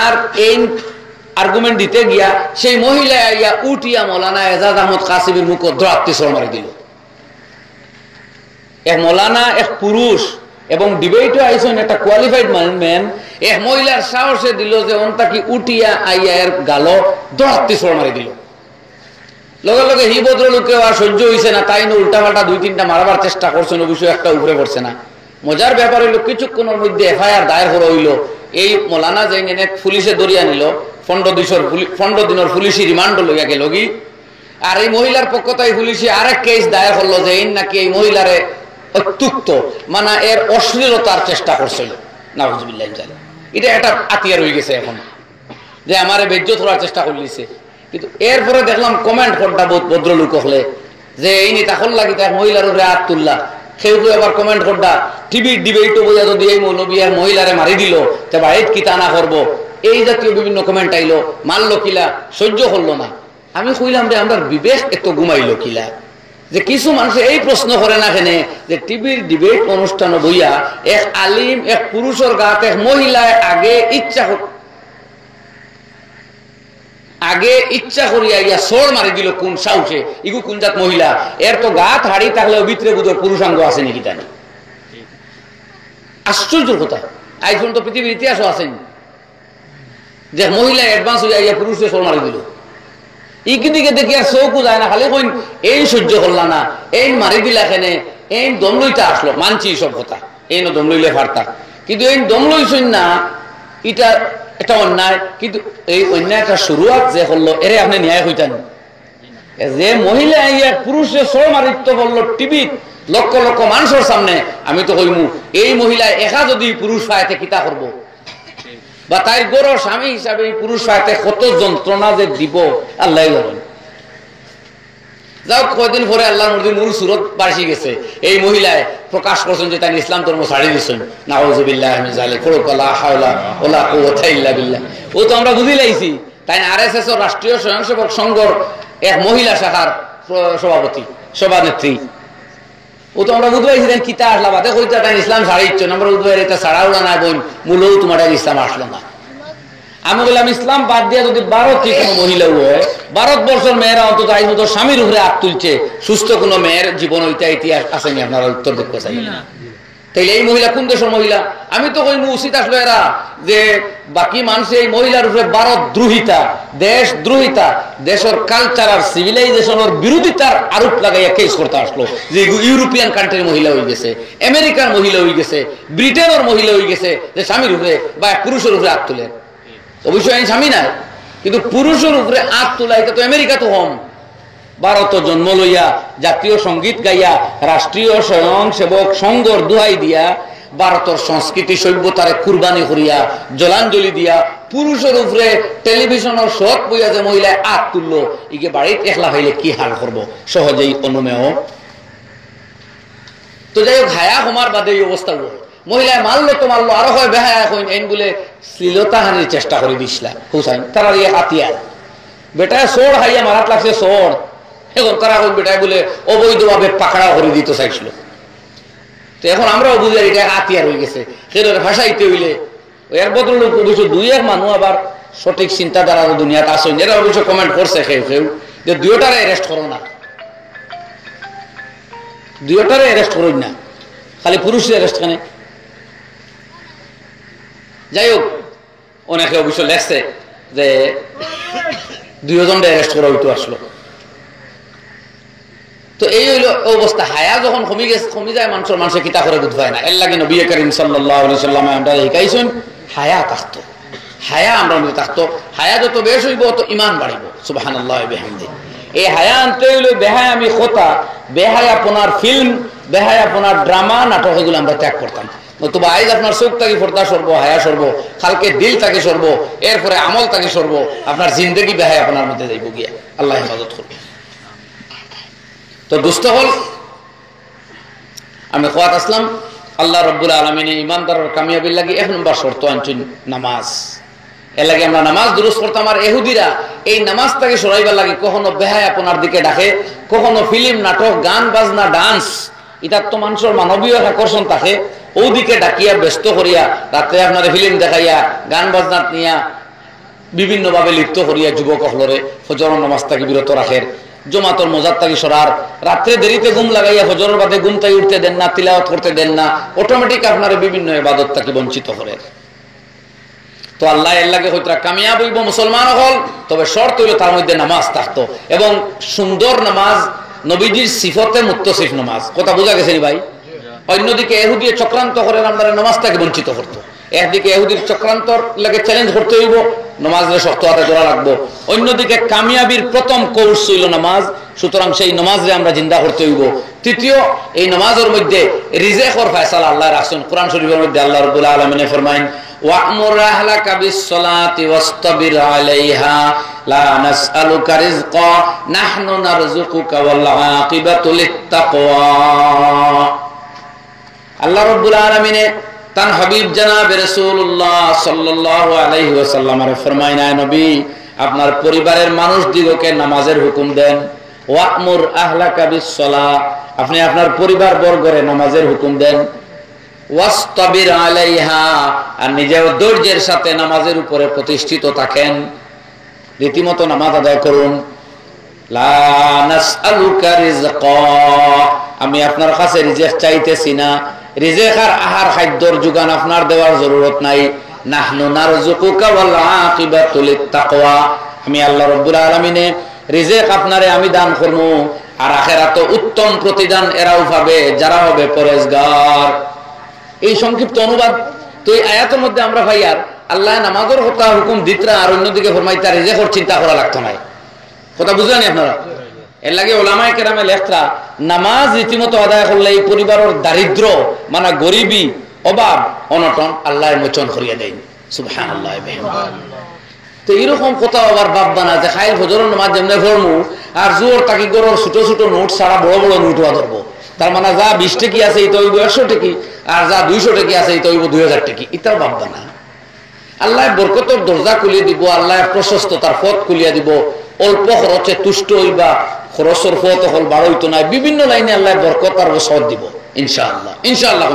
S2: আর এই আর্গুমেন্ট দিতে গিয়া সেই মহিলা ইয়া উঠিয়া মৌলানা এজাজ আহমদ কাসিমের মুখ দ্রাপ্তি সর মারি দিল। এক মৌলানা, এক পুরুষ, এবং ডিবেটে আইসেন একটা কোয়ালিফাইড ম্যান, এক মহিলার সাহসে দিল যে অন্তাকি উঠিয়া আইয়া এর গালো দ্রাপ্তি সর মারি দিল। লগে লগে হি ভদ্রলোকেও আর সহ্য হইছে না, তাই না উল্টা পাল্টা 2-3টা মারবার চেষ্টা করছেন, অবশ্য একটা উপরে পড়ছে না। মজার ব্যাপার হইল কিছুক্ষণের মধ্যে এফআইআর দায়ের করা হইল। এই মৌলানা যে পুলিশে দরিয়া নিল, 15 দিনের পুলিশি রিমান্ড লইয়া গেল কি, আর এই মহিলার পক্ষ থেকে পুলিশে আরেক কেস দায়ের করলো যে এই নাকি এই মহিলারে অত্যুক্ত মানে এর অশ্লীলতার চেষ্টা করছিল। নাউজুবিল্লাহ, এটা একটা আতিয়ার হয়ে গেছে এখন, যে আমারে বেজ্জত করার চেষ্টা করলিছে। কিন্তু এরপরে দেখলাম কমেন্ট করটা বহুত ভদ্রলোক হলে যে এই নি তখন লাগি তার মহিলার উপরে হাত তুললা, সেও আবার কমেন্ট করটা টিভির ডিবেটও বোঝা যদি এই মৌলবী আর মহিলারে মারি দিল তে বাড়িত কি তা না করবো, এই জাতীয় বিভিন্ন কমেন্ট আইলো। মারলো কিলা, সহ্য করলো না। আমি কইলাম যে আমরা বিবেক এত ঘুমাইলো কিলা, যে কিছু মানুষ এই প্রশ্ন করে না কেনে যে টিভির ডিবেট অনুষ্ঠান বইয়া এক আলিম, এক পুরুষের গাত এক মহিলায় আগে ইচ্ছা করিয়া ইয়া সোর মারি দিল কোন সাহসে, ইগু কোন জাত মহিলা, এর তো গাত হাড়ি থাকলে ভিতরে বুধর পুরুষাঙ্গ আছে নাকি জানি। আশ্চর্যের কথা, আজ পর্যন্ত পৃথিবীর ইতিহাসও আসেনি যে মহিলা অ্যাডভান্স হইয়া ইয়া পুরুষে সোর মারি দিল। ইদিকে দেখি আর চৌকু যায় না, খালি কইন এই সহ্য করলা না, এই মারি দিলা খেনে, এই দম লইতে আসলো, মানছি সব কথা, এই দম লইলে ফারতা, কিন্তু এই দম লইছেন না, এটা একটা অন্যায়। কিন্তু এই অন্যায়টা শুরুয়াত যে করলো এরে আপনি ন্যায় হইতেন, যে মহিলা ইয়া পুরুষে সোর মারিত্ব বললো টিভি লক্ষ লক্ষ মানুষের সামনে, আমি তো কইমু এই মহিলা একা যদি পুরুষ পাইতে কিতা করবো, বা তাই গৌর স্বামী হিসাবে এই পুরুষ পাইতে কত যন্ত্রণা যে দিব আল্লাহ জানেন। যাও কয়দিন পরে আল্লাহর মর্জির মূল সুরত বাসি গেছে, এই মহিলায় প্রকাশ করছেন যে তাই ইসলাম ধর্ম ছাড়ি দিচ্ছেন। নাউযুবিল্লাহ মিন যালিক, লা হাওলা ওয়ালা কুওয়াতা ইল্লা বিল্লাহ। ও তো আমরা বুঝি লাইছি, তাই আরএসএস এর রাষ্ট্রীয় স্বয়ংসেবক সংঘর এক মহিলা শাখার সভাপতি, সভানেত্রী, ও তো আমরা বুঝবাইছি দেন কিতা আসলা বাদে কইতা তাই ইসলাম ছাড়ি ইচ্ছ আমরা বুঝবাই এটা ছাড়া উড়া না বোন মূলও তোমার ইসলাম আসলো না। আমি বললাম ইসলাম বাদ দিয়া যদি ভারতে কোনো মহিলা হয়, ভারতবর্ষের মেয়েরা অন্তত আইন মতো স্বামীর উপরে হাত তুলছে, সুস্থ কোনো মেয়ের জীবন ওইটা ইতিহাস আসেনি, আপনারা উত্তর দেখতে চাই। তাইলে এই মহিলা কোন দেশের মহিলা? আমি তো কই উচিত আসলো এরা যে বাকি মানুষ এই মহিলার উপরে ভারত দ্রোহিতা, দেশ দ্রোহিতা, দেশের কালচার আর সিভিলাইজেশনের বিরোধিতার আরোপ লাগাইয়া কেস করতে আসলো যে ইউরোপিয়ান কান্ট্রির মহিলা হয়ে গেছে, আমেরিকার মহিলা হয়ে গেছে, ব্রিটেনের মহিলা হয়ে গেছে, যে স্বামীর উপরে বা পুরুষের উপরে হাত তুলে। অবশ্যই আমি স্বামী নাই, কিন্তু পুরুষের উপরে হাত তোলা এটা তো আমেরিকা তো হম। ভারত জন্ম লইয়া জাতীয় সঙ্গীত গাইয়া রাষ্ট্রীয় স্বয়ংসেবক সংঘর দোহাই দিয়া ভারতের সংস্কৃতি সভ্যতারে কুরবানি করিয়া জলাঞ্জলি দিয়া পুরুষের উপরে টেলিভিশনের শখ বইয়া যে মহিলায় হাত তুললো, ইকে বাড়িতে একলা হইলে কি হাল করবো, সহজেই অনুমেয়। তো যাই হোক, হায়া হমার বাদে এই অবস্থা মহিলায় মারলো তো মারলো, আরো হয় বেহায়া কইন এন বলে শ্লীলতাহানির চেষ্টা করে দিছিলা হুসাইন, তারা ইয়ে হাতিয়ার বেটায় সোর হাইয়া মারাত লাগছে সোর, এখন তারা কই বেটায় বলে অবৈধভাবে পাকড়া করে দিতে চাইছিল। তো এখন আমরাও বুঝি এটা হাতিয়ার হয়ে গেছে, সেটার ভাষাইতে হইলে এর বদল অবশ্য 2-1 মানুষ আবার সঠিক চিন্তাধারা দুনিয়াতে আসেন, এরা অবশ্য কমেন্ট করছে কেউ কেউ যে দুইটারে অ্যারেস্ট করো না, দুইটারে অ্যারেস্ট করুন না, খালি পুরুষের অ্যারেস্ট কেন? যাই হোক, অনেকে অবশ্য লেখছে যে 2 জনকে অ্যারেস্ট করা হইতো আসলো। তো এই হইল অবস্থা। হায়া যখন কমি যায় মানুষের কিতা করে বুঝ পায় না। এর লাগে নবী করিম সাল্লাল্লাহু আলাইহি সাল্লাম আমরা শিখাইছেন হায়া থাকতো, হায়া আমরা থাকতো। হায়া যত বেশ হইব তত ঈমান বাড়িব। সুবহানাল্লাহি ওয়া বিহামদিহি। এই হায়া আনতে হইল বেহায়ামি কথা, বেহায়াপনার ফিল্ম, বেহায়াপনার ড্রামা, নাটক, এগুলো আমরা ত্যাগ করতাম। নতুবা আইজ আপনার চোখ থাকি পর্দা সরব, হায়া সরব, কালকে দিল থাকি সরব, এরপরে আমল থাকি সরব, আপনার জিন্দগি বেহায়াপনার মধ্যে যাইব গিয়া। আল্লাহ হেফাজত করব। তো দুষ্ট হল আমি কোয়াত আসলাম আল্লাহ রব্বুল আলমিনে ইমানদারের কামিয়াবির লাগে 1 নম্বর শর্ত আনছেন নামাজ। এর লাগে আমরা নামাজ দুরুস্ত করতাম। আর এহুদিরা এই নামাজটাকে সরাইবার লাগে কখনো বেহায়াপনার দিকে ডাকে, কখনো ফিল্ম, নাটক, গান বাজনা, ডান্স, এটার তো মানুষের মানবীয় আকর্ষণ থাকে, ওদিকে ডাকিয়া ব্যস্ত করিয়া রাত্রে আপনার ফিল্ম দেখাইয়া গান বাজনাত নিয়া বিভিন্নভাবে লিপ্ত করিয়া যুবক হলরে ফজরের নামাজটাকে বিরত রাখে, জমাতর মজার তাকি সরার, রাত্রে দেরিতে ঘুম লাগাইয়া ফজরের বাদে ঘুম তাই উঠতে দেন না, তিলাওয়াত করতে দেন না, অটোমেটিক আপনার বিভিন্ন ইবাদত তাকে বঞ্চিত করে। তো আল্লাহ এর লাগে হয়তো কামিয়াব হইব মুসলমান হল, তবে শর্ত হইল তার মধ্যে নামাজ থাকতো এবং সুন্দর নামাজ, নবীজির সিফতে মুত্তসিফ নামাজ। কথা বোঝা গেছে ভাই? অন্যদিকে এহুদি চক্রান্ত করে আমরা নামাজটাকে বঞ্চিত করতো। একদিকে এহুদির চক্রান্তর লাগে চ্যালেঞ্জ করতে হইব, নামাজের শক্ত হাতে ধরা রাখবো। অন্যদিকে কামিয়াবির প্রথম কোর্স হইল নামাজ, সুতরাং সেই নামাজে আমরা জিন্দা করতে হইব। তৃতীয়, এই নামাজের মধ্যে রিজেকর ফয়সালা আল্লাহ রাখছেন। কোরআন শরীফের মধ্যে আল্লাহ রাব্বুল আলামিন ফরমায়েন ওয়া'মুর আহলাকা বিস-সালাতি ওয়াসতাবির আলাইহা লা নাসআলুকা রিজকা নাহনু নারযুকুকা ওয়াল আকিবাতু লিত-তাকওয়া। আল্লাহ রাব্বুল আলামিন তান হাবিব জনাব রাসূলুল্লাহ সাল্লাল্লাহু আলাইহি ওয়াসাল্লামের ফরমায় না নবী আপনার পরিবারের মানুষ দিগকে নামাজের হুকুম দেন। ওয়া'মুর আহলাকা বিস-সালাহ, আপনি আপনার পরিবার বর্গরে নামাজের হুকুম দেন। ওয়াসতাবির আলাইহা, আর নিজেও ধৈর্যের সাথে নামাজের উপরে প্রতিষ্ঠিত থাকেন, রীতিমতো নামাজ আদায় করুন। লা নাসআলুকা রিজকা, আমি আপনার কাছে রিজেক চাইতেছি না, রিজেক আর আহার খাদ্যর যোগান আপনার দেওয়ার জরুরত নাই। নাহনু নারযুকুকা ওয়াল আকিবাতু লিত-তাকওয়া, আমি আল্লাহ রাব্বুল আলামিনে রিজেক আপনারে আমি দান করব, আর আখিরাতে উত্তম প্রতিদান এরাও পাবে যারা হবে পরেজগার। এই সংক্ষিপ্ত অনুবাদ। তো এই আয়াতের মধ্যে আমরা ভাই আর আল্লাহ নামাজের কথা হুকুম দিতরা, আর অন্যদিকে ফরমাইতা রিজেকের চিন্তা করা লাগতো না। কথা বুঝলেন আপনারা? এর লাগে ওলামায়ে কেরামে লেখরা নামাজ রীতিমতো আদায় করলে এই পরিবারের দারিদ্র মানে গরিবী, অভাব, অনটন আল্লাহ মোচন করিয়া দেয়। সুবহানাল্লাহ। তো এরকম কথা আবার ভাববা না যে খাইল ফজরের নামাজ যেমনে পড়মু আর জোর তাকি গরর ছোট ছোট নোট ছাড়া বড় বড় নোট হওয়া ধরবো। তার মানে যা 20 টাকি আছে এটা হইব 100 টাকি, আর যা 200 টাকি আছে এটা হইব 2000 টাকি। এটাও ভাববা না। আল্লাহ বরকতের দরজা খুলিয়ে দিব, আল্লাহ প্রশস্ততার পথ খুলিয়া দিব। অল্প খরচে তুষ্ট হইবা, খরচের পথ হল বাড়াইতো না, বিভিন্ন লাইনে আল্লাহ বরকত আর ওসদ দিব ইনশাআল্লাহ। ইনশাআল্লাহ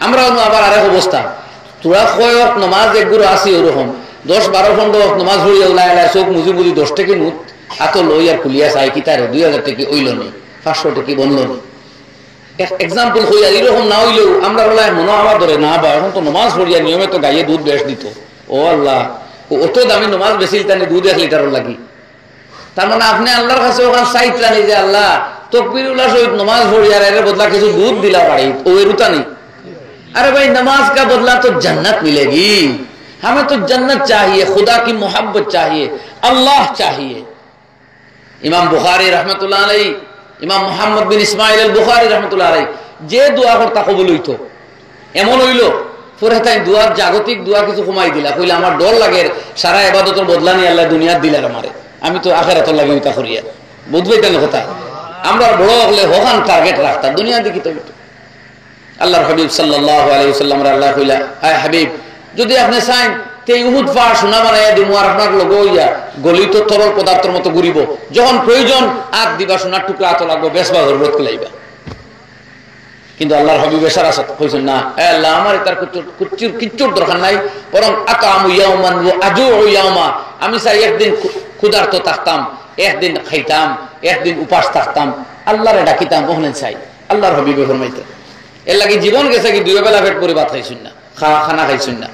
S2: আমরা আবার আরেক অবস্থা, তোরা কয়ক নামাজ একগুলো আসি ওরকম 10-12 নামাজ হইয়া ওলাই আলাই চোখ মুজি মুজি 10 টাকি নুত এত লই আর খুলিয়া চাই কি তারে 2000 টাকি হইল নি, 500 টাকি বলল নি। এক্সাম্পল হইয়া এরকম না হইলেও আমরা বলাই মনে আমার ধরে না বা এখন তো নামাজ পড়িয়া নিয়মে তো গাইয়ে দুধ বেশ দিত। ও আল্লাহ, অত দামি নামাজ বেশি তানি 2 লিটার লাগি। তার মানে আপনি আল্লাহর কাছে ওখানে চাইতেন যে আল্লাহ তকবীরুল্লাহ সহিত নামাজ পড়িয়া এর বদলা কিছু দুধ দিলা বাড়ি, ও এরুতা নেই। अरे भाई नमाज का बदला तो जन्नत मिलेगी, हमें तो जन्नत चाहिए, खुदा की मोहब्बत चाहिए, अल्लाह चाहिए। इमाम बुखारी रहमतुल्लाह अलैहि, इमाम मोहम्मद बिन इस्माइल अल बुखारी रहमतुल्लाह अलैहि जे दुआ करता कबुल হইতো এমন হইলো পরে তাই দুয়ার জাগতিক দুয়া কিছু কমাই দিলা, কইলা আমার ডর লাগে সারা ইবাদতের বদলা নিয়ে আল্লাহ দুনিয়া দিলার আমারে, আমি তো আখিরাতের লাগি ওইটা করিয়া বুঝবেই কেন কথা। আমরা বড় হলে হকান টার্গেট রাখতা দুনিয়া দেখি তো। আল্লাহর হাবিব সাল্লাল্লাহু আলাইহি ওয়াসাল্লাম আল্লাহ কইলা আয় হাবিব যদি আপনি চান তে উহুদ পাহাড় সোনা বানাইয়া দিমু আর আপনার লগে হইয়া গলিত তরল পদার্থের মতো ঘুরিব, যখন প্রয়োজন আর দিবা সোনার টুকরা আত লাগবে বেসবা জরুরত কইলাইবা। কিন্তু আল্লাহর হাবিব ইশারা কইছেন না, এ আল্লাহ আমার তার কিচ্ছুর দরকার নাই, বরং আতামু ইয়াওমান ওয়া আজু ইয়াওমা, আমি চাই একদিন ক্ষুধার্ত থাকতাম, একদিন খাইতাম, একদিন উপাস থাকতাম, আল্লাহরে ডাকিতাম, ওখানে চাই। আল্লাহর হাবিবে ফরমাইতেন। এর লাগি জীবন গেছে কি 2 বেলা পেট পরি ভাত খাইছুন না, খানা খাইছুন না।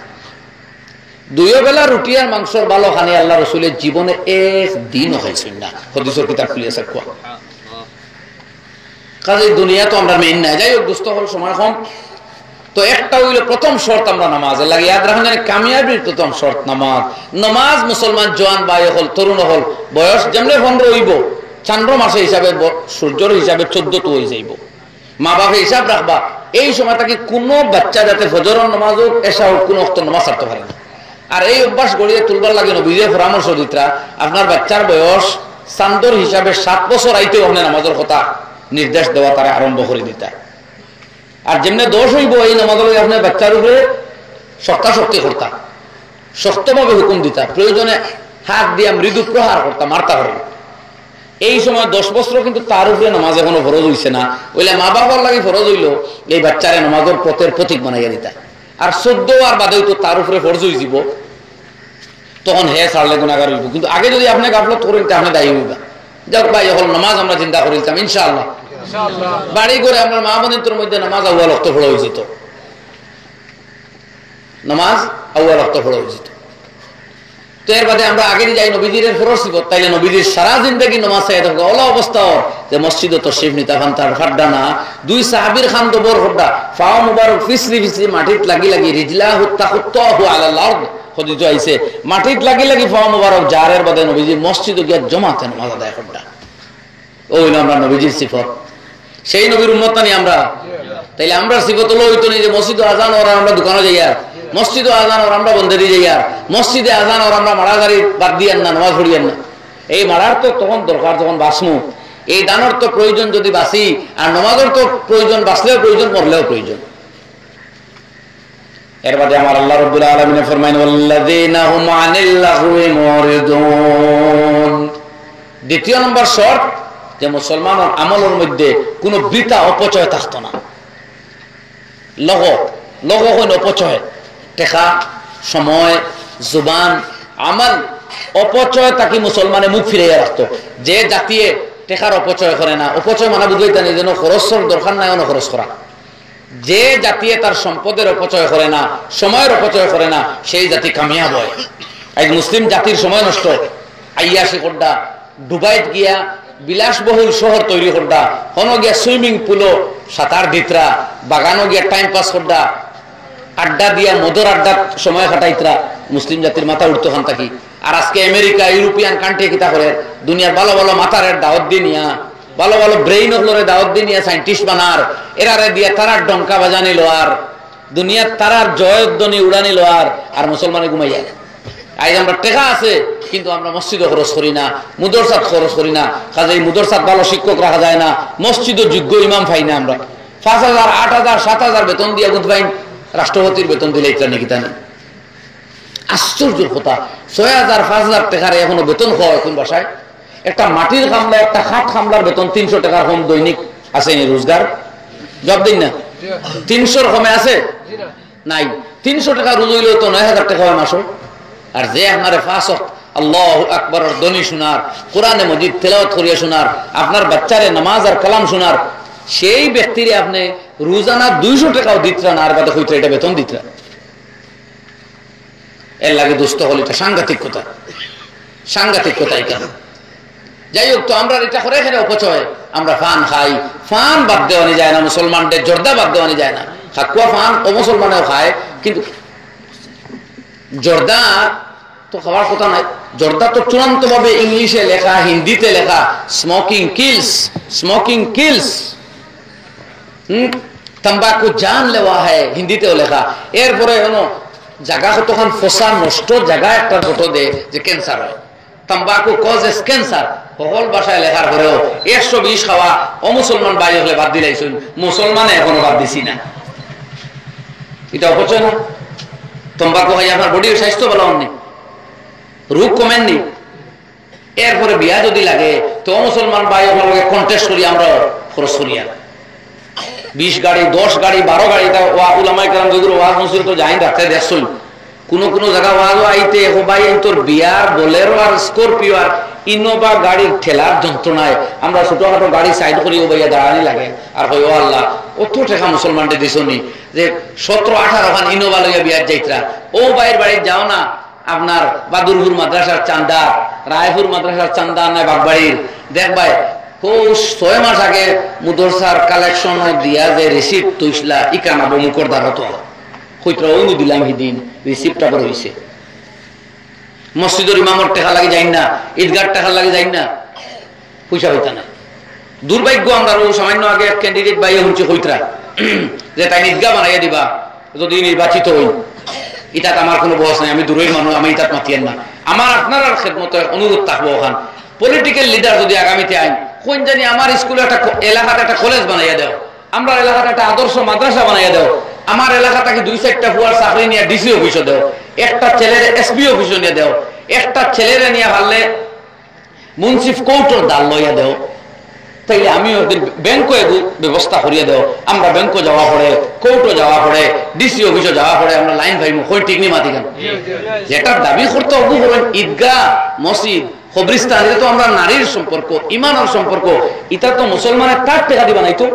S2: 2 বেলা রুটি আর মাংসর ভালো খানি আল্লাহ রসুলের জীবনে একদিনও খাইছুন না। হাদিসের কিতাব খুলিয়েছে কোয়া। কাজে দুনিয়া তো আমরা মেইন না। যাই হোক দুস্থ হল সময় কম, তো একটা হইল প্রথম শর্ত আমরা নামাজের লাগে ইয়াদ রাখুন, কামিয়াবির প্রথম শর্ত নামাজ। নামাজ মুসলমান জোয়ান বাই হল, তরুণ হল, বয়স যেমন 15 হইব, চান্দ্র মাসে হিসাবে সূর্যর হিসাবে 14 তো হয়ে যাইব। মা বাবা হিসাব রাখবা এই সময়টাকে কোনো বাচ্চা যাতে ফজরের নামাজ হোক, এসা হোক, কোনো অক্ত নামাজ ছাড়তে পারে না। আর এই অভ্যাস গড়িয়ে তুলবার লাগে নবীজির পরামর্শ দিতরা, আপনার বাচ্চার বয়স চান্দর হিসাবে 7 বছর আইতেও আপনি নামাজের কথা নির্দেশ দেওয়া তারা আরম্ভ করে দিতা। আর যেমনি দোষ হইব এই নামাজ আপনার বাচ্চার উপরে শক্তি করতা, শক্তভাবে হুকুম দিতা, প্রয়োজনে হাত দিয়ে মৃদু প্রহার করতা, মারতা করে। এই সময় 10 বছর কিন্তু তার উপরে নামাজ এখনো ফরজ হইছে না, ওইলে মা বাবার লাগে ফরজ হইল এই বাচ্চারে নামাজের পথের প্রতীক বানাইয়া দিতা। আর 14 আর বাদে তো তার উপরে ফরজ হয়ে যাব, তখন হে ছাড়লে গুণাগার হইব। কিন্তু আগে যদি আপনি গাফলত করেন আপনি দায়ী হইবা। যাক ভাই, এখন নামাজ আমরা চিন্তা করিতাম ইনশাআল্লাহ বাড়ি করে আমরা মা বোনের মধ্যে নামাজ আউয়াল ওয়াক্ত পড়া হয়ে যেত, নামাজ আউয়াল ওয়াক্ত পড়া হয়ে যেত। তো এর বাদে আমরা আগে যাই নবীজির ফরজ ছিল, তাইলে নবীজির সারা জিন্দেগি নামাজ চাই থাকবে। ওলা অবস্থা যে মসজিদ তো শিব নিতা খান তার ফাড্ডা না, 2 সাহাবীর খান তো বড় হড্ডা, ফাও মুবারক ফিসরি ফিসরি মাটিত লাগি লাগি, রিজলা হুত্তা হুত্তাহু আলাল আরদ হদিস আইছে, মাটিত লাগি লাগি ফাও মুবারক জারের বাদে নবীজি মসজিদ গিয়া জমাতে নামাজ আদায় হড্ডা। ওই না আমরা নবীজির সিফত, সেই নবীর উম্মত নি আমরা। তাইলে আমরা সিফত হলো হইতো না যে মসজিদ আজান ওরা আমরা দোকানে যাই, আর মসজিদে আজান ওর আমরা বন্ধেরি যাই, আর মসজিদে আজান ওর আমরা মারাগাড়ি বাদ দিয়েন না, নামাজ পড়িয়েন না। এই মারার তো তখন দরকার যখন বাঁচমু, এই দানের তো প্রয়োজন যদি বাঁচি, আর নামাজের তো প্রয়োজন, বাঁচলেও প্রয়োজন, মরলেও প্রয়োজন। এর বাদে আমার আল্লাহ রাব্বুল আলামিন ফরমায়েন ওয়াল্লাযীনা হুম আনিল লাহwi মুরিদুন। দ্বিতীয় নম্বর শর্ত যে মুসলমানের আমলের মধ্যে কোনো বৃথা অপচয় থাকতো না। লগ হইন অপচয়, টেকা, সময়, জুবান, আমাল অপচয় তাকে মুসলমানে মুখ ফিরাইয়া রাখতো। যে জাতিয়ে টেকার অপচয় করে না, অপচয় মানে বুঝাইতে নেই যেন খরচের দরকার নাই অন খরচ করা। যে জাতিয়ে তার সম্পদের অপচয় করে না, সময়ের অপচয় করে না, সেই জাতি কামিয়াব হয়। এক মুসলিম জাতির সময় নষ্ট আইয়াসি করডা, ডুবাইত গিয়া বিলাসবহুল শহর তৈরি করডা, হন গিয়া সুইমিং পুলও সাঁতার দিতরা, বাগানও গিয়া টাইম পাস করডা, আড্ডা দিয়া মধুর আড্ডা সময় কাটাইতরা, মুসলিম জাতির মাথা উঠতো খান থাকি। আর আজকে আমেরিকা, ইউরোপিয়ান কান্ট্রি কিতা করে দুনিয়ার ভালো ভালো মাথারের দাওয়াত দিয়ে নিয়া, ভালো ভালো ব্রেইন হলরে দাওয়াত দিয়ে নিয়া সাইন্টিস্ট বানার, এরারে দিয়া তারার ডঙ্কা বাজানিল, আর দুনিয়ার তারার জয়ধ্বনি উড়ানিল, আর মুসলমানে ঘুমাইয়া। আজ আমরা টেকা আছে কিন্তু আমরা মসজিদও খরচ করি না, মুদরসাত খরচ করি না। কাজে এই মুদরসাত ভালো শিক্ষক রাখা যায় না, মসজিদও যোগ্য ইমাম পাই না। আমরা 5,000, 8,000, 7,000 বেতন দিয়া গুদ পাইন, রাষ্ট্রপতির বেতন দিলে এটা নাকি তা নেই। আশ্চর্যের কথা, 6,000, 5,000 টাকার এখনো বেতন খাওয়া কোন বাসায়? একটা মাটির কামলা, একটা খাট কামলার বেতন 300 টাকার কম দৈনিক আছে নি রোজগার? জব দিন না, 300-র কমে আছে নাই। 300 টাকা রোজ হইলেও তো 9,000 টাকা হয় মাসও। আর যে আপনার 5 ওয়াক্ত আল্লাহু আকবার ধ্বনি শোনার, কোরআনে মজিদ তেলাওয়াত করিয়া শোনার, আপনার বাচ্চারে নামাজ আর কালাম শোনার, সেই ব্যক্তিরে আপনি রোজানা 200 টাকাও দিতরা না, আর বাদে হইতে এটা বেতন দিতরা। এর লাগে দুস্থ হল, এটা সাংঘাতিক কথা, সাংঘাতিক কথাই কেন। যাই হোক, তো আমরা এটা করে এখানে অপচয়, আমরা ফান খাই, ফান বাদ দেওয়ানি যায় না, মুসলমানদের জর্দা বাদ দেওয়ানি যায় না। খাকুয়া ফান ও মুসলমানেও খায়, কিন্তু জর্দা তো খাওয়ার কথা নাই। জর্দা তো চূড়ান্ত ভাবে ইংলিশে লেখা, হিন্দিতে লেখা, স্মোকিং কিলস, স্মোকিং কিলস, तंबाकू जान लेवा है, হিন্দিতেও লেখা। এরপরে হলো জায়গা তখন ফসা নষ্ট জায়গা একটা ফটো দে যে ক্যান্সার হয়, तंबाकू কজেস ক্যান্সার, সকল ভাষায় লেখার পরেও 120 খাওয়া অমুসলমান বাই হলে বাদ দিলাইছেন, মুসলমানে এখনো বাদ দিছি না। এটা অপচয় না? तंबाकू হয় আপনার বডির স্বাস্থ্য ভালো হননি, রোগ কমেননি। এরপরে বিয়া যদি লাগে তো মুসলমান ভাই ওগুলোকে কন্টেস্ট করি, আমরা খরচ করি, আর 20 গাড়ি, 10 গাড়ি, 12 গাড়ি, তা উলামায়ে কেরাম যেগুলো ওয়াজ মসজিদ তো যাই রাখতে দেখছই, কোন কোন জায়গা ওয়াজও আইতে ও ভাই তোর বিয়ার বোলেরো আর স্করপিও আর ইনোভা গাড়ির ঠেলার যন্ত্রণায় আমরা ছোটখাটো গাড়ি সাইড করিও ভাইয়া দাঁড়ানি লাগে আর কই ও আল্লাহ অত টাকা মুসলমানদের দিছনি যে 17-18 খান ইনোভা লইয়া বিয়ার যাইতরা ও ভাইয়ের বাড়ি যাও না আপনার বাদুরপুর মাদ্রাসার চান্দা রায়পুর মাদ্রাসার চান্দা নাই বাগবাড়ির দেখ ভাই ও 6 মাস আগে মুদরসার কালেকশন দিয়া যে রিসিপ্ট তুইসলা ইকানাবো মুখর দ্বারত কইতরা ওই দিলাম হিদিন রিসিপ্টটা পরে হইছে মসজিদের ইমামর টাকা লাগে যাই না ঈদগার টাকা লাগে যাই না পয়সা হইতা না দুর্ভাগ্য আমরা সামান্য আগে এক ক্যান্ডিডেট বাইরে হচ্ছে কইতরা যে তাই ঈদগাহ বানাইয়া দিবা যদি নির্বাচিত হই ইটাত আমার কোনো বয়স নাই আমি দূরের মানুষ আমি ইটাত মাতিয়ান না আমার আপনার খেদমতে অনুরোধ থাকবো ওখান পলিটিক্যাল লিডার যদি আগামীতে আইন কোন জানি আমার স্কুলে একটা এলাকাতে একটা কলেজ বানাইয়া দাও আমরা এলাকাতে একটা আদর্শ মাদ্রাসা বানাইয়া দাও আমার এলাকাটাকে 2-4টা ফুয়ার চাকরি নিয়ে ডিসি অফিসে দাও একটা ছেলের এসপি অফিসে নিয়ে দাও একটা ছেলেরে নিয়ে পারলে মুন্সিফ কোর্টের দাল লইয়া দাও তাইলে আমি ওদের ব্যাংকে ব্যবস্থা করিয়ে দাও আমরা ব্যাংকে যাওয়া পড়ে কোর্টে যাওয়া পড়ে ডিসি অফিসে যাওয়া পড়ে আমরা লাইন ভাইমু কই ঠিক নেই মাতি কেন যেটা দাবি করতে অবু করেন ঈদগাহ মসজিদ কবরস্থান এটা তো আমরা নারীর সম্পর্ক ইমানের সম্পর্ক এটা তো মুসলমানের তার টাকা দি বানাইতো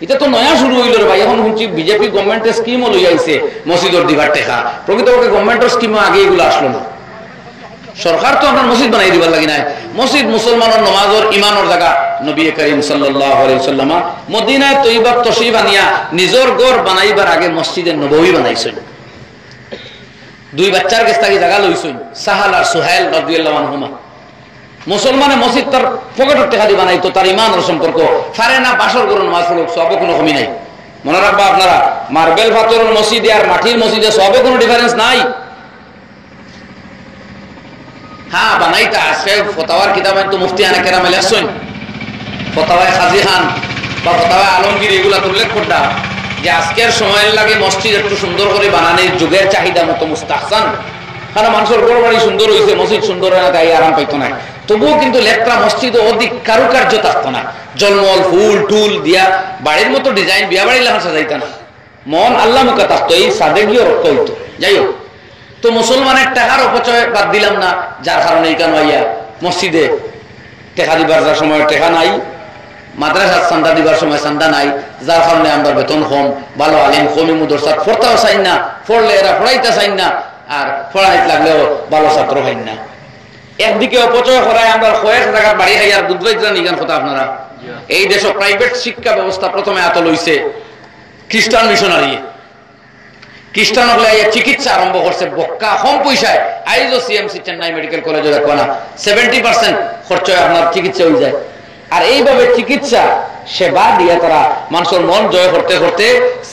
S2: এটা তো নয়া শুরু হইল রে ভাই এখন শুনছি বিজেপি গভর্নমেন্টের স্কিমও লই আইছে মসজিদের দিবার টাকা প্রকৃতপক্ষে গভর্নমেন্টের স্কিমও আগে এগুলো আসলো না সরকার তো আপনার মসজিদ বানাই দিবার লাগি নাই মসজিদ মুসলমানের নমাজের ইমানের জায়গা নবী করিম সাল্লাল্লাহু আলাইহি ওয়াসাল্লাম মদিনায় তৈয়বা তশরিফ আনিয়া নিজের ঘর বানাইবার আগে মসজিদে নববী বানাইছেন দুই বাচ্চার কাছ থেকে জায়গা লইছেন সাহাল আর সুহাইল রাদিয়াল্লাহু আনহুমা মুসলমানে মসজিদ তার পকেটের টাকা দিয়ে বানাইতো তার ইমানের সম্পর্ক ফারে না বাসর করে নামাজ পড়ুক সবে কোনো কমি নাই মনে রাখবা আপনারা মার্বেল পাথরের মসজিদে আর মাটির মসজিদে সবে কোনো ডিফারেন্স নাই হ্যাঁ বানাইতা আছে ফতাওয়ার কিতাবে তো মুফতি আনে কেরাম লেখছেন ফতাওয়ায়ে খাজি খান বা ফতাওয়ায়ে আলমগীর এগুলা উল্লেখ করতা যে আজকের সময়ের লাগে মসজিদ একটু সুন্দর করে বানানোর যুগের চাহিদা মতো মুস্তাহসান কারণ মানুষের বড় বাড়ি সুন্দর হয়েছে মসজিদ সুন্দর হয় না তাই আরাম পাইতো না তবুও কিন্তু লেখটা মসজিদ অধিক কারুকার্য থাকতো না জলমল ফুল টুল দিয়া বাড়ির মতো ডিজাইন বিয়া বাড়ি লেখা সাজাইতো না মন আল্লাহ মুখা থাকতো এই সাদে গিয়ে রক্ত হইতো যাই হোক তো মুসলমানের টাকার অপচয় বাদ দিলাম না যার কারণে এই কেন আইয়া মসজিদে টেকা দিবার যার সময় টেকা নাই মাদ্রাসার চান্দা দিবার সময় চান্দা নাই যার কারণে আমরা বেতন কম ভালো আলিম কমি মুদরসাত পড়তেও চাই না পড়লে এরা পড়াইতে চাই না আর পড়াইতে লাগলেও ভালো ছাত্র হয় না একদিকে অপচয় করায় আমরা কয়েক জায়গার বাড়ি খাই আর বুধবাইজরা নিগান কথা আপনারা এই দেশ প্রাইভেট শিক্ষা ব্যবস্থা প্রথমে এত লইছে খ্রিস্টান মিশনারি খ্রিস্টান হলে চিকিৎসা আরম্ভ করছে বক্কা কম পয়সায় আইজো সিএমসি চেন্নাই মেডিকেল কলেজে দেখো না 70% খরচ হয় আপনার চিকিৎসা হয়ে যায় আর এইভাবে চিকিৎসা সেবা দিয়ে তারা মানুষের মন জয় করতে করতে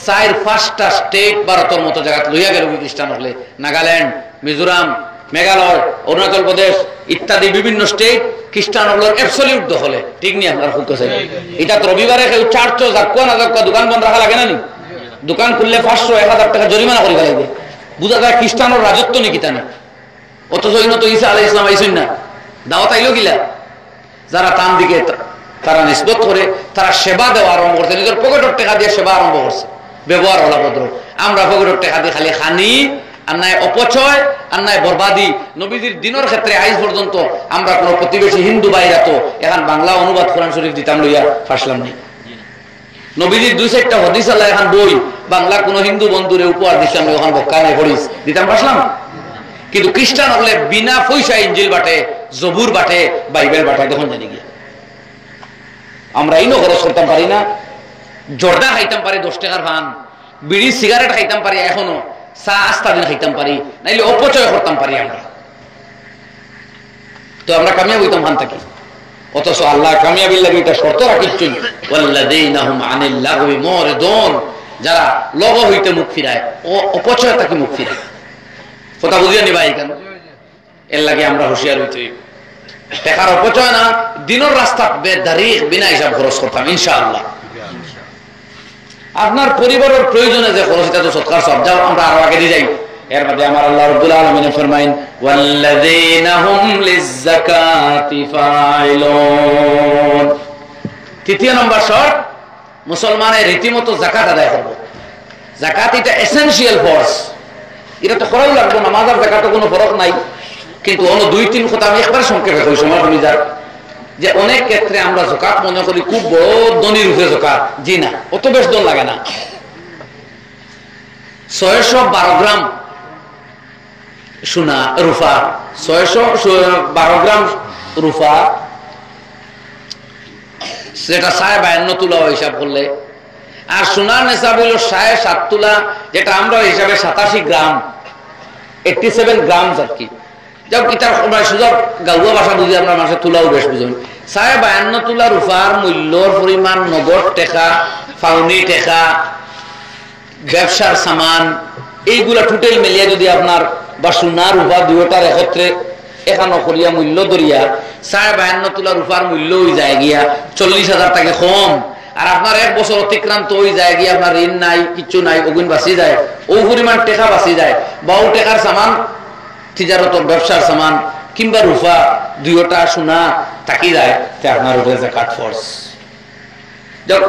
S2: 4-5টা স্টেট ভারতের মতো জায়গা লইয়া গেল খ্রিস্টান হলে নাগাল্যান্ড মিজোরাম মেঘালয় অরুণাচল প্রদেশ ইত্যাদি বিভিন্ন স্টেট খ্রিস্টান হলো অ্যাবসলিউট দখলে ঠিক নেই আপনার খুব কাছে এটা তো রবিবারে কেউ চার্চ যাকুয়া না যাকুয়া দোকান বন্ধ রাখা লাগে না নি দোকান খুললে 500-1000 টাকা জরিমানা করে লাগবে বুঝা যায় খ্রিস্টানের রাজত্ব নাকি তা না অথচ তো ঈসা আলাইহিস সালাম আইছেন না দাওয়াত আইলো গিলা যারা তান দিকে তারা নিসবত করে তারা সেবা দেওয়া আরম্ভ করছে নিজের পকেটের টাকা দিয়ে সেবা আরম্ভ করছে ব্যবহার হলা ভদ্র আমরা পকেটের টাকা দিয়ে খালি খানি আর নাই অপচয় আর নাই বরবাদি নবীজির দিনের ক্ষেত্রে আইজ পর্যন্ত আমরা কোনো প্রতিবেশী হিন্দু ভাইরা তো এখন বাংলা অনুবাদ কোরআন শরীফ দিতাম লইয়া ফাসলাম নেই নবীজির 2-4টা হাদিস আল্লাহ এখন বই বাংলা কোনো হিন্দু বন্ধুরে উপহার দিতাম ওখানে বক্কা নাই পড়িস দিতাম ফাসলাম কিন্তু খ্রিস্টান হলে বিনা পয়সা ইঞ্জিল বাটে জবুর বাটে বাইবেল বাটে তখন জানি গিয়া আমরা এই খরচ করতাম পারি না জর্দা খাইতাম পারি 10 টাকার ভান বিড়ি সিগারেট খাইতাম পারি এখনো চা আস্তা দিন খাইতাম পারি নাইলে অপচয় করতাম পারি আমরা তো আমরা কামিয়াব হইতাম ভান থাকি অথচ আল্লাহ কামিয়াবির লাগে এটা শর্ত রাখিচ্ছেন ওয়াল্লাযীনা হুম আনিল লাগবি মুরিদুন যারা লগ হইতে মুখ ফিরায় ও অপচয় তাকে মুখ ফিরায় কথা বুঝিয়ে নি ভাই কেন এর লাগে আমরা হুঁশিয়ার হইতে টাকার অপচয় না দিনের রাস্তা বেদারিক বিনা হিসাব খরচ করতাম ইনশাআল্লাহ আপনার পরিবারের প্রয়োজনে যে খরচ এটা তো সৎকার সব যাও আমরা আরো আগে দিয়ে যাই এর মধ্যে আমার আল্লাহ রাব্বুল আলামিন ফরমাইন ওয়াল্লাযীনা হুম লিয-যাকাতি ফাইলুন তৃতীয় নম্বর শর্ত মুসলমানের রীতিমতো যাকাত আদায় করবে যাকাত এটা এসেনশিয়াল ফরজ এটা তো করাই লাগবে নামাজ আর যাকাতে কোনো ফরক নাই কিন্তু অন্য 2-3 কথা আমি একবার সংক্ষেপে কই, সময় কমে যায়। যে অনেক ক্ষেত্রে আমরা যাকাত মনে করি খুব বড় ধনী রূপে যাকাত, জি না, অত বেশ দন লাগে না। 612 গ্রাম সোনা রূপা, 612 গ্রাম রূপা, যেটা 52 তুলা হিসাব করলে, আর সোনার নেশাব হইল 7.5 তুলা, যেটা আমরা হিসাবে 87 গ্রাম, 87 গ্রাম আর কি। যাও কিতার সুযোগ গাউয়া ভাষা বুঝি আমরা মানুষের তুলাও বেশ বুঝুন। 52 তুলা রূপার মূল্যর পরিমাণ নগদ টাকা, ফাউনি টাকা, ব্যবসার সামান, এইগুলা টোটাল মিলিয়ে যদি আপনার বা সোনা রূপা দুইটার একত্রে এখানো করিয়া মূল্য ধরিয়া 52.5 তুলা রূপার মূল্য হয়ে যায় গিয়া 40,000 টাকা কম, আর আপনার 1 বছর অতিক্রান্ত হয়ে যায় গিয়া আপনার ঋণ নাই, কিচ্ছু নাই, ওগুন বাঁচি যায়, ও পরিমাণ টাকা বাঁচি যায়, বা ও টাকার সামান তিজারত ব্যবসার সামান কিংবা রূপা দুইটা সোনা থাকি যায়, আপনার উপরে যাকাত ফরজ।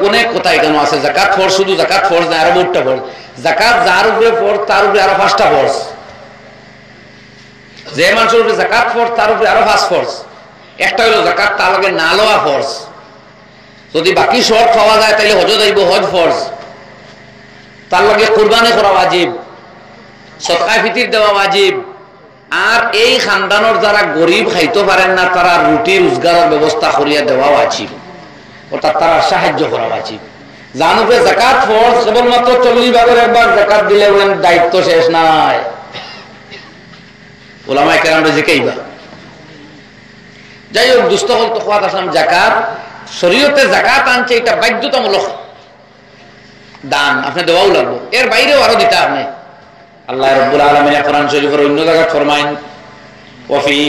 S2: অনেক কথা এখানে আছে, যাকাত ফরজ, শুধু যাকাত ফরজ না, আরো বহুটা ফরজ। যাকাত যার উপরে ফরজ তার উপরে আরো 5টা ফরজ, যে মানুষের উপরে যাকাত ফরজ তার উপরে আরো 5 ফরজ। একটা হলো যাকাত তার লগে না লওয়া ফরজ, যদি বাকি শর্ত পাওয়া যায় তাহলে হজ যাইব, হজ ফরজ। তার লগে কুরবানি করা ওয়াজিব, সদকা ফিতির দেওয়া ওয়াজিব। আর এই খানদানোর যারা গরিব খাইতে পারেন না, তারা রুটি রোজগারের ব্যবস্থা করিয়া দেওয়া ওয়াজিব, অর্থাৎ তারা সাহায্য করা উচিত। জানুকে যাকাত ফরজ, কেবলমাত্র 40 ভাগের একবার যাকাত দিলে দায়িত্ব শেষ নাই, ওলামায়ে কেরামরা জিকাইবা। যাই হোক, দুস্থ হল তো খাওয়াত আসলাম, যাকাত শরীয়তে যাকাত আনছে, এটা বাধ্যতামূলক দান, আপনি দেওয়াও লাগবে, এর বাইরেও আরো দিতে আপনি। আল্লাহ রাব্বুল আলামিন কোরআন শরীফের অন্য জায়গায় ফরমায়েন, وفي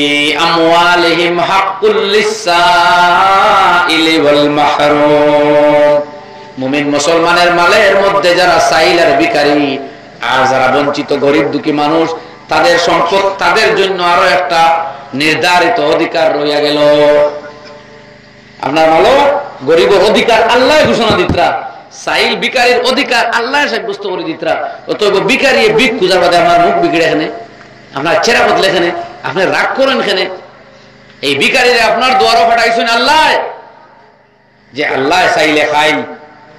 S2: أموالهم حق للسائل والمحروم। মুমিন মুসলমানের মালের মধ্যে যারা সাইল আর ভিখারি আর যারা বঞ্চিত গরিব দুঃখী মানুষ, তাদের সম্পদ, তাদের জন্য আরো একটা নির্ধারিত অধিকার রইয়া গেল। আপনার মালো গরিবের অধিকার আল্লাহ ঘোষণা দিতরা, সাইল ভিখারির অধিকার আল্লাহ সাব্যস্ত করে দিতরা। অতএব ভিখারি ভিক খুঁজার বাদে আমার মুখ বিগড়ে এখানে, আপনার চেরা বদলে এখানে, আপনি রাগ করেন এখানে। এই ভিখারিরে আপনার দুয়ারও পাঠাইছেন আল্লাহ, যে আল্লাহ চাইলে খাই,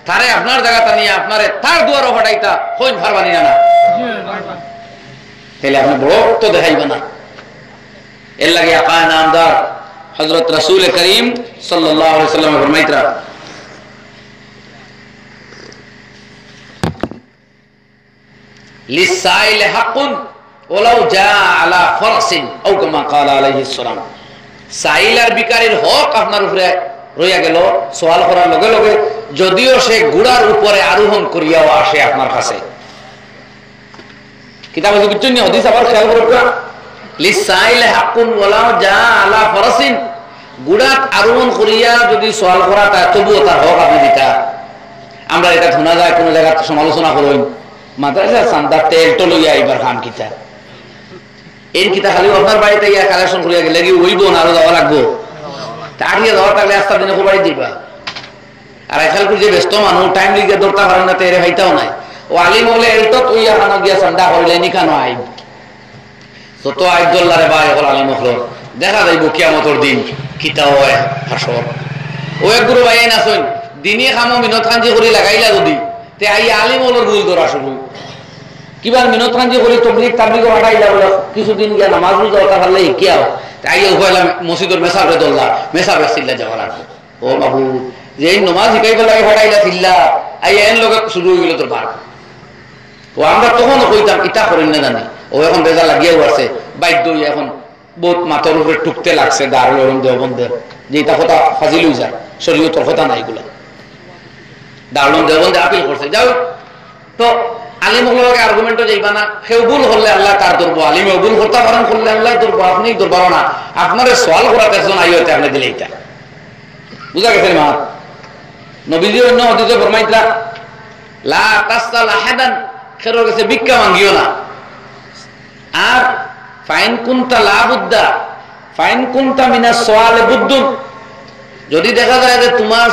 S2: তারে আপনার জায়গাটা নিয়ে আপনারে তার দুয়ারও পাঠাইতা হইন ফারবানি না, তাহলে আপনি বড় তো দেখাইবে না। এর লাগে আকায় নামদার হযরত রাসূল করিম সাল্লাল্লাহু আলাইহি ওয়াসাল্লাম ফরমাইতরা, লিসাইল হাকুন ওলাউ জা আলা ফরসিন আও কামা ক্বালা আলাইহিস সালাম। সাইল আর ভিখারির হক আপনার উপরে রইয়া গেল সওয়াল করার লগে লগে, যদিও সে ঘোড়ার উপরে আরোহণ করিয়াও আসে আপনার কাছে। কিতাবে কিছু নেই, হাদিস আবার খেয়াল করবেন, লিসাইল হাকুন ওলাউ জা আলা ফরসিন, ঘোড়াত আরোহণ করিয়া যদি সওয়াল করা তা তবুও তার হক আপনি দিতা। আমরা এটা শোনা যায় কোন জায়গায় সমালোচনা করুন, মাদ্রাসা চান্দা তেল টলইয়া এবার খান কিতা, এর কিতা খালি আপনার বাড়িতে ইয়া কালেকশন করিয়া গেলে কি হইব না, আরো যাওয়া লাগবো, তাড়িয়ে যাওয়া থাকলে আস্তা দিনে বাড়ি দিবা। আর এখাল করে যে ব্যস্ত মানুষ টাইম লিগে দৌড়তে পারেন না, এর ভাইটাও নাই। ও আলিম হলে এলতো তুই এখানে গিয়া চান্দা করিলে নিখানো আইব, যত আইবদুল্লাহ রে ভাই হল আলিম হল, দেখা যাইব কিয়ামতের দিন কিতা হয় হাসর। ও এক গুরু ভাই না শুন, দিনে খামো মিনত খাঞ্জি করি লাগাইলা যদি, তে আই আলিম হলোর ভুল ধরা শুরু, কিবার মিনত খাঞ্জি করি তবলিগ তাবলিগ হাঁটাইলা বলে কিছুদিন গিয়া নামাজ বুঝা ওটা পারলে কিয়াও, তাই উপাইলাম মসজিদের মেসাবে দল্লা, মেসাবে চিল্লা যাওয়া লাগবে। ও বাবু, যে নমাজ শিখাইব লাগে হাঁটাইলা চিল্লা, আই এন লোক শুরু হয়ে গেল তোর ভাগ। ও আমরা তখনও কইতাম ইটা করেন না জানি, ও এখন বেজা লাগিয়েও আছে, বাধ্য হইয়া এখন বহুত মাথার উপরে টুকতে লাগছে দারুল উলুম দেওবন্দের, যে এটা কথা ফাজিল হয়ে যায়, শরীয়তের কথা নাই এগুলা। দারুল উলুম দেওবন্দে আপিল করছে, যাও তো আলিম হলকে আর্গুমেন্টও যাইবা না, কেউ ভুল করলে আল্লাহ তার ধরবো, আলিমেও ভুল করতে পারেন, করলে আল্লাহ ধরবো, আপনি ধরবো না। আপনার সওয়াল করাতে একজন আই হইতে আপনি দিলে এটা বুঝা গেছে মা। নবীজি অন্য হাদিসে ফরমাইতরা, লা তাসআল আহাদান, খেরোর কাছে ভিক্ষা মাঙ্গিও না। আর ফাইন কুনতা লা বুদ্দা, ফাইন কুনতা মিনাস সওয়ালে বুদ্দুন, যদি দেখা যায় যে তোমার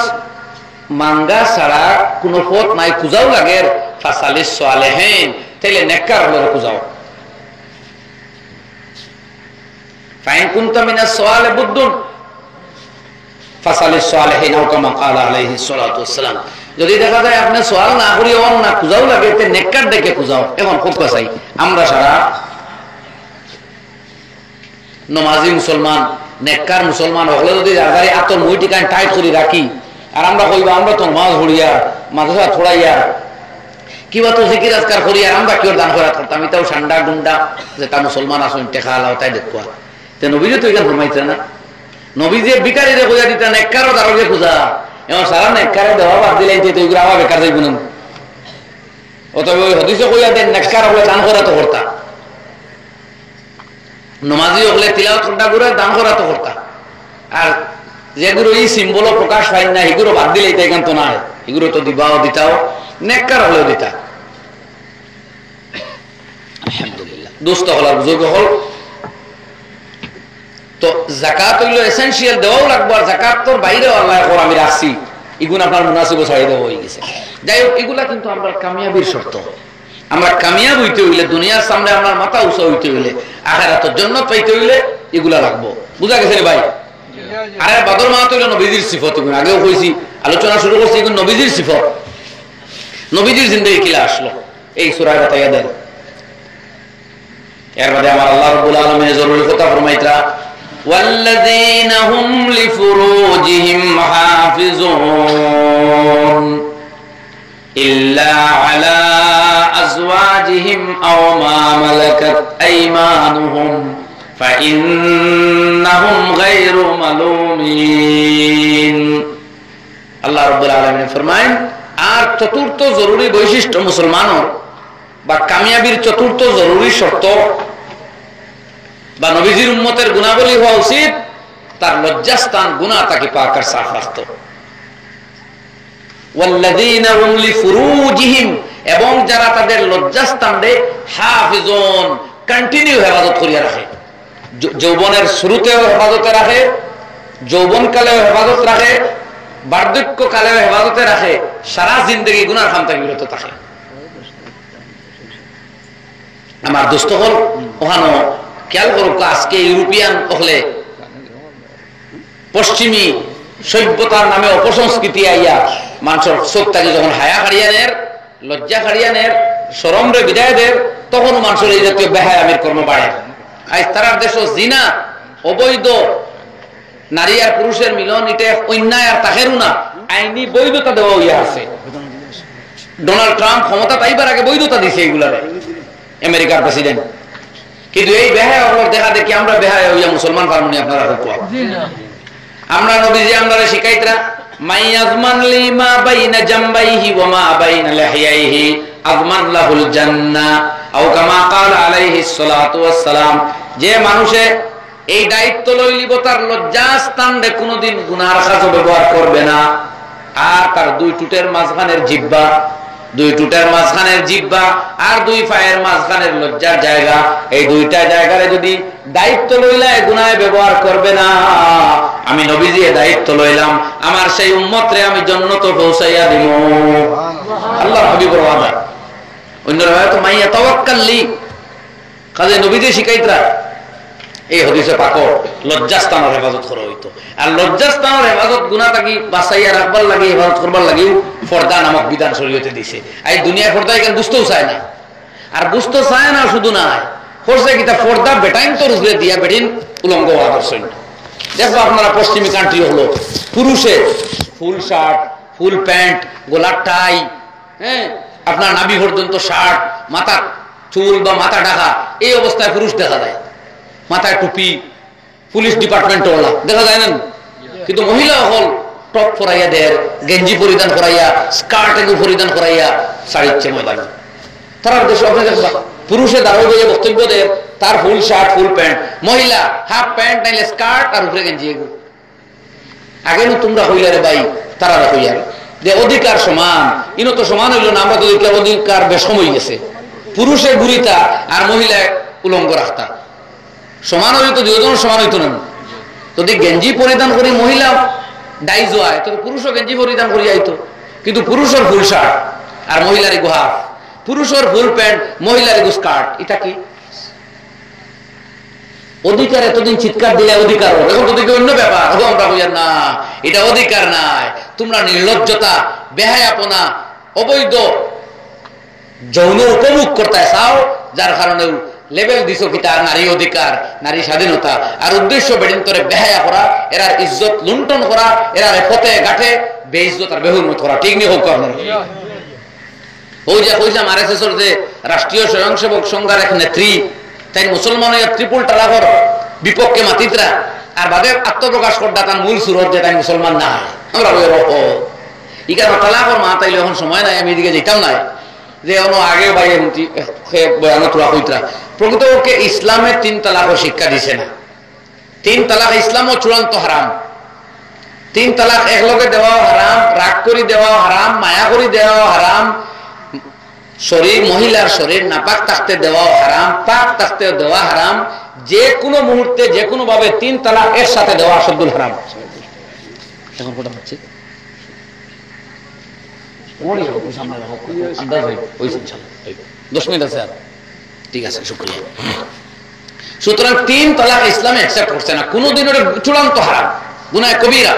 S2: মাঙ্গা ছাড়া কোনো পথ নাই, খুঁজাও লাগে, ফাসালিস সালেহিন, তাইলে নেককার হলে খুঁজাও। ফাইন কুনতা মিনাস সুআলি বুদ্দুন ফাসালিস সালিহিন আও কামা ক্বালা আলাইহিস সালাতু ওয়াসসালাম। যদি দেখা যায় আপনি সওয়াল না করি অন না খুঁজাও লাগে তে নেককার দেখে খুঁজাও। এখন খুব চাই আমরা সারা নমাজি মুসলমান নেককার মুসলমান হলে যদি জায়গায় আতর মুই টিকান টাইট করে রাখি আর আমরা কইবা আমরা তো নামাজ পড়িয়া মাদ্রাসা ছড়াইয়া কিবা তো জিকির আজকার করি আর আমরা কিও দান করা করতাম এটাও ঠান্ডা গুন্ডা যেটা মুসলমান আসুন টেকা আলাও তাই দেখবা তে নবীজি তো এখানে ফরমাইছে না নবীজি বিকারীরে খোঁজা দিতা নেককারও দারোগে খোঁজা এবং সারা নেককারে দেওয়া বাদ দিলেন যে তুই আবার বেকার যাইব না অতএব ওই হদিসে কইয়া দেন নেককার হলে দান করা তো করতা নমাজি হলে তিলাওয়াত করতা করে দান করা তো করতা আর যেগুলো এই সিম্বল প্রকাশ পাই না এগুলো বাদ দিলে এটা এখান তো না এগুলো তো দিবাও দিতাও নেককার হলেও দিতা আলহামদুলিল্লাহ দোস্ত হল বুজুর্গ হল তো যাকাত হইল এসেনশিয়াল দেওয়াও লাগবো আর যাকাত তোর বাইরেও আল্লাহ এখন আমি রাখছি এগুলো আপনার মুনাসিব ছাড়িয়ে দেওয়া হয়ে গেছে যাই হোক এগুলা কিন্তু আমরা কামিয়াবির শর্ত আমরা কামিয়াব হইতে হইলে দুনিয়ার সামনে আপনার মাথা উঁচা হইতে হইলে আখিরাতের জন্য পাইতে হইলে এগুলা লাগবো বুঝা গেছে রে ভাই আরে বদর মাহাতো হইল নবীজির সিফত আগেও কইছি আলোচনা শুরু করছি এগুলো নবীজির সিফত নবীজির জিন্দেগি কিলা আসলো এই সূরায় বাতাইয়া দেন এর মধ্যে আমার আল্লাহ রাব্বুল আলামিন জরুরি কথা ফরমাইতা والذين هم لفروجهم حافظون إلا على أزواجهم أو ما ملكت أيمانهم فإنهم غير ملومين আল্লাহ রাব্বুল আলামিন ফরমায়েন আর চতুর্থ জরুরি বৈশিষ্ট্য মুসলমানের বা কামিয়াবির চতুর্থ জরুরি শর্ত বা নবীজির উম্মতের গুণাবলী হওয়া উচিত তার লজ্জাস্থান গুনাহ তাকে পাক আর সাফ রাখতো ওয়াল্লাযীনা হুম লিফুরুজিহিম এবং যারা তাদের লজ্জাস্থানে হাফিজুন কন্টিনিউ হেফাজত করিয়া রাখে যৌবনের শুরুতেও হেফাজতে রাখে যৌবনকালেও হেফাজত রাখে বার্ধক্যকালেও হেফাজতে রাখে সারা জিন্দেগি গুনার খাম থেকে বিরত থাকে আমার দোস্ত হল ওখানো খেয়াল করুক আজকে ইউরোপিয়ান হলে পশ্চিমী সভ্যতার নামে অপসংস্কৃতি আইয়া মানুষের চোখটাকে যখন হায়া হারিয়ানের লজ্জা হারিয়ানের শরমরে বিদায় দেয় তখন মানুষের এই জাতীয় বেহায়ামির কর্ম বাড়ে আজ তারার দেশ জিনা অবৈধ নারী আর পুরুষের মিলন এটা অন্যায় আর তাহেরও না আইনি বৈধতা দেওয়া হইয়া আছে ডোনাল্ড ট্রাম্প ক্ষমতা পাইবার আগে বৈধতা দিছে এইগুলারে আমেরিকার প্রেসিডেন্ট কিন্তু এই বেহায়া দেখা দেখি আমরা বেহায়া হইয়া মুসলমান পারমুনি আপনারা আমরা নবীজি আমরা শিখাইতরা মাই আযমান লিমা বাইনা জামবাইহি ওয়া মা বাইনা লাহিয়াইহি আযমান লাহুল জান্নাহ আও কামা ক্বালা আলাইহিস সালাতু ওয়াস সালাম যে মানুষে এই দায়িত্ব লইলিব তার লজ্জাস্থানে কোনোদিন গুনার কাজ ব্যবহার করবে না আর তার দুই টুটের মাঝখানের জিহ্বা দুই টুটের মাঝখানের জিহ্বা আর দুই পায়ের মাঝখানের লজ্জার জায়গা এই দুইটা জায়গায় যদি দায়িত্ব লইলা গুনাহে ব্যবহার করবে না আমি নবীজি এই দায়িত্ব লইলাম আমার সেই উম্মতরে আমি জান্নাত পৌঁছাইয়া দিব আল্লাহর হাবিবের ওয়াদা অন্য রায় তো মাইয়া তাওয়াক্কালি কাজে নবীজি শিখাইতরা এই হাদিসে পাক লজ্জাস্থানের হেফাজত করা হইতো আর লজ্জাস্থানের হেফাজত গুনাহ থাকি বাঁচাইয়া রাখবার লাগে হেফাজত করবার লাগে পর্দা নামক বিধান শরীয়তে দিছে এই দুনিয়া পর্দা এখানে বুঝতেও চায় না আর বুঝতে চায় না শুধু না করছে কিতা পর্দা বেটাইন তো রুজে দিয়া বেটিন উলঙ্গ আদর্শ দেখো আপনারা পশ্চিমী কান্ট্রি হলো পুরুষে ফুল শার্ট ফুল প্যান্ট গোলার টাই হ্যাঁ আপনার নাভি পর্যন্ত শার্ট মাথা চুল বা মাথা ঢাকা এই অবস্থায় পুরুষ দেখা যায় মাথায় টুপি পুলিশ ডিপার্টমেন্ট ওলা দেখা যায় না কিন্তু মহিলা হল টপ পরাইয়া দেয় গেঞ্জি পরিধান করাইয়া স্কার্ট এগু পরিধান করাইয়া শাড়িচ্ছে ময়দান তারা দেশে আপনি দেখবা পুরুষে দাঁড়াবে যে বক্তব্য দেয় তার ফুল শার্ট ফুল প্যান্ট মহিলা হাফ প্যান্ট নাইলে স্কার্ট আর উপরে গেঞ্জি এগু আগে তোমরা হইলা রে ভাই তারা হইয়া যে অধিকার সমান ইনো তো সমান হইল না আমরা তো অধিকার বেশম হয়ে গেছে পুরুষে ঘুরিতা আর মহিলা উলঙ্গ রাখতা সমান হইতো দুজন সমান হইতো না যদি গেঞ্জি পরিধান করি মহিলা ডাইজ হয় তো পুরুষও গেঞ্জি পরিধান করি যাইতো কিন্তু পুরুষের ফুল শার্ট আর মহিলার হাফ পুরুষের ফুল প্যান্ট মহিলার স্কার্ট এটা কি অধিকার এতদিন চিৎকার দিলে অধিকার, এখন তো দেখি অন্য ব্যাপার। আমরা বুঝার না, এটা অধিকার নাই। তোমরা নির্লজ্জতা, বেহায়াপনা, অবৈধ যৌন উপভোগ করতে চাও, যার কারণে লেভেল দিছো কিতা নারী অধিকার, নারী স্বাধীনতা, আর উদ্দেশ্য বেড়িন্তরে বেহায়া করা, এরার ইজ্জত লুণ্ঠন করা, এরার পথে গাঠে বেইজ্জত আর বেহুরমত করা। ঠিক নেই হোক আপনার? ওই যে কইলাম RSS এর যে রাষ্ট্রীয় স্বয়ংসেবক সংঘের এক নেত্রী, তাই মুসলমানের ট্রিপল তালাকর বিপক্ষে মাতিতরা আর বাদে আত্মপ্রকাশ করটা তার মূল সুরত যে তাই মুসলমান না। আমরা বলি ও ইকার তালাকর মা তাইলে এখন সময় নাই, আমি এদিকে যেতাম নাই যে আগে বাইরে প্রকৃতপক্ষে ইসলামের 3 তালাকও শিক্ষা দিছে না। 3 তালাক ইসলামও চূড়ান্ত হারাম। 3 তালাক একলগে দেওয়াও হারাম, রাগ করে দেওয়াও হারাম, মায়া করে দেওয়াও হারাম, শরীর মহিলার শরীর নাপাক থাকতে দেওয়াও হারাম, পাক থাকতে দেওয়া হারাম, যে কোনো মুহূর্তে যে কোনো ভাবে 3 তালাক এর সাথে দেওয়া সদ্দুল হারাম। এখন কোটা হচ্ছে 10 মিনিট আছে আর, ঠিক আছে, শুক্রিয়া। সুতরাং 3 তালাক ইসলামে অ্যাকসেপ্ট করছে না, কোনদিন ওটা চূড়ান্ত হারাম, গুনাহ কবিরা।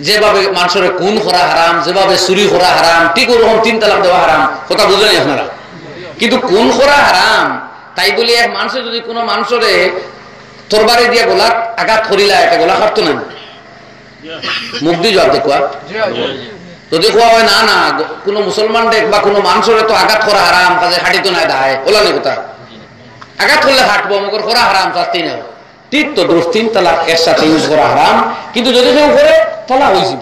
S2: যেভাবে মানুষের খুন করা হারাম, যেভাবে চুরি করা হারাম, ঠিক ওরকম 3 তালাক দেওয়া হারাম। কথা বুঝলেন আপনারা? কিন্তু খুন করা হারাম তাই বলি এক মানুষের যদি কোনো মানুষের তরবারি দিয়ে গোলা আঘাত করিলা, এটা গোলা কাটতো না, মুখ দিয়ে জবাব দেখুয়া যদি কোয়া হয় না না কোনো মুসলমান দেখ বা কোনো মানুষের তো আঘাত করা হারাম, কাজে হাঁটিতো না দায় ওলা নেই কথা, আঘাত করলে হাঁটবো, মগর করা হারাম, শাস্তি নেই। ঠিক তো 3 তালাক এর সাথে ইউজ করা হারাম, কিন্তু যদি কেউ করে তালাক হয়েছিল।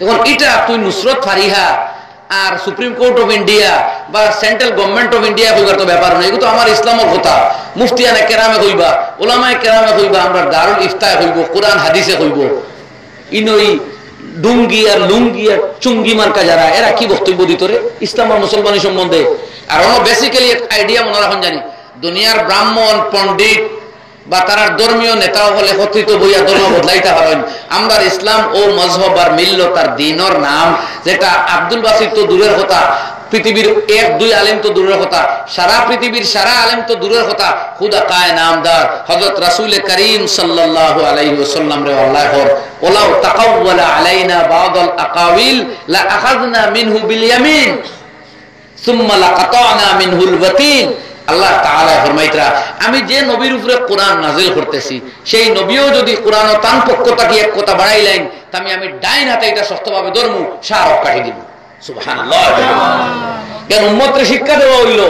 S2: এখন এটা তুই নুসরত ফারিহা আর সুপ্রিম কোর্ট অফ ইন্ডিয়া বা সেন্ট্রাল গভর্নমেন্ট অফ ইন্ডিয়া কইবার তো ব্যাপার নয়, এগুলো তো আমার ইসলামের কথা। মুফতিয়ানে কেরামে কইবা, ওলামায়ে কেরামে কইবা, আমরা দারুল ইফতায় কইব, কোরআন হাদিসে কইব। ইনই ডুঙ্গি আর লুঙ্গি আর চুঙ্গি মার্কা যারা, এরা কি বক্তব্য দিত রে ইসলাম আর মুসলমানি সম্বন্ধে? আর বেসিক্যালি এক আইডিয়া মনে রাখুন, জানি দুনিয়ার ব্রাহ্মণ পণ্ডিত বা তার ধর্মীয় নেতাও হলে কর্তৃত্ব বইয়া ধর্ম বদলাইতে পারেন। আমরা ইসলাম ও মজহব আর মিল্লত আর দ্বীনের নাম, যেটা আব্দুল বাসির তো দূরের কথা, পৃথিবীর 1-2 আলেম তো দূরের কথা, সারা পৃথিবীর সারা আলেম তো দূরের কথা, খুদা কায় নামদার হযরত রাসূল করিম সাল্লাল্লাহু আলাইহি ওয়াসাল্লাম রে আল্লাহর ওলাউ তাকাওয়ালা আলাইনা বা'দাল আকাওয়িল লা আখাযনা মিনহু বিল ইয়ামিন সুম্মা লাকাতানা মিনহুল ওয়াতিন। আল্লাহ তাআলা ফরমাইতরা, আমি যে নবীর উপরে কোরআন নাজিল করতেছি সেই নবীও যদি কোরআন ও তান পক্ষ থেকে এক কথা বাড়াইলেন, তামি আমি ডাইন হাতে এটা শক্তভাবে ধরমু, শারক কাটি দিব। সুবহানাল্লাহ। কেন উম্মতরে শিক্ষা দেওয়া হইল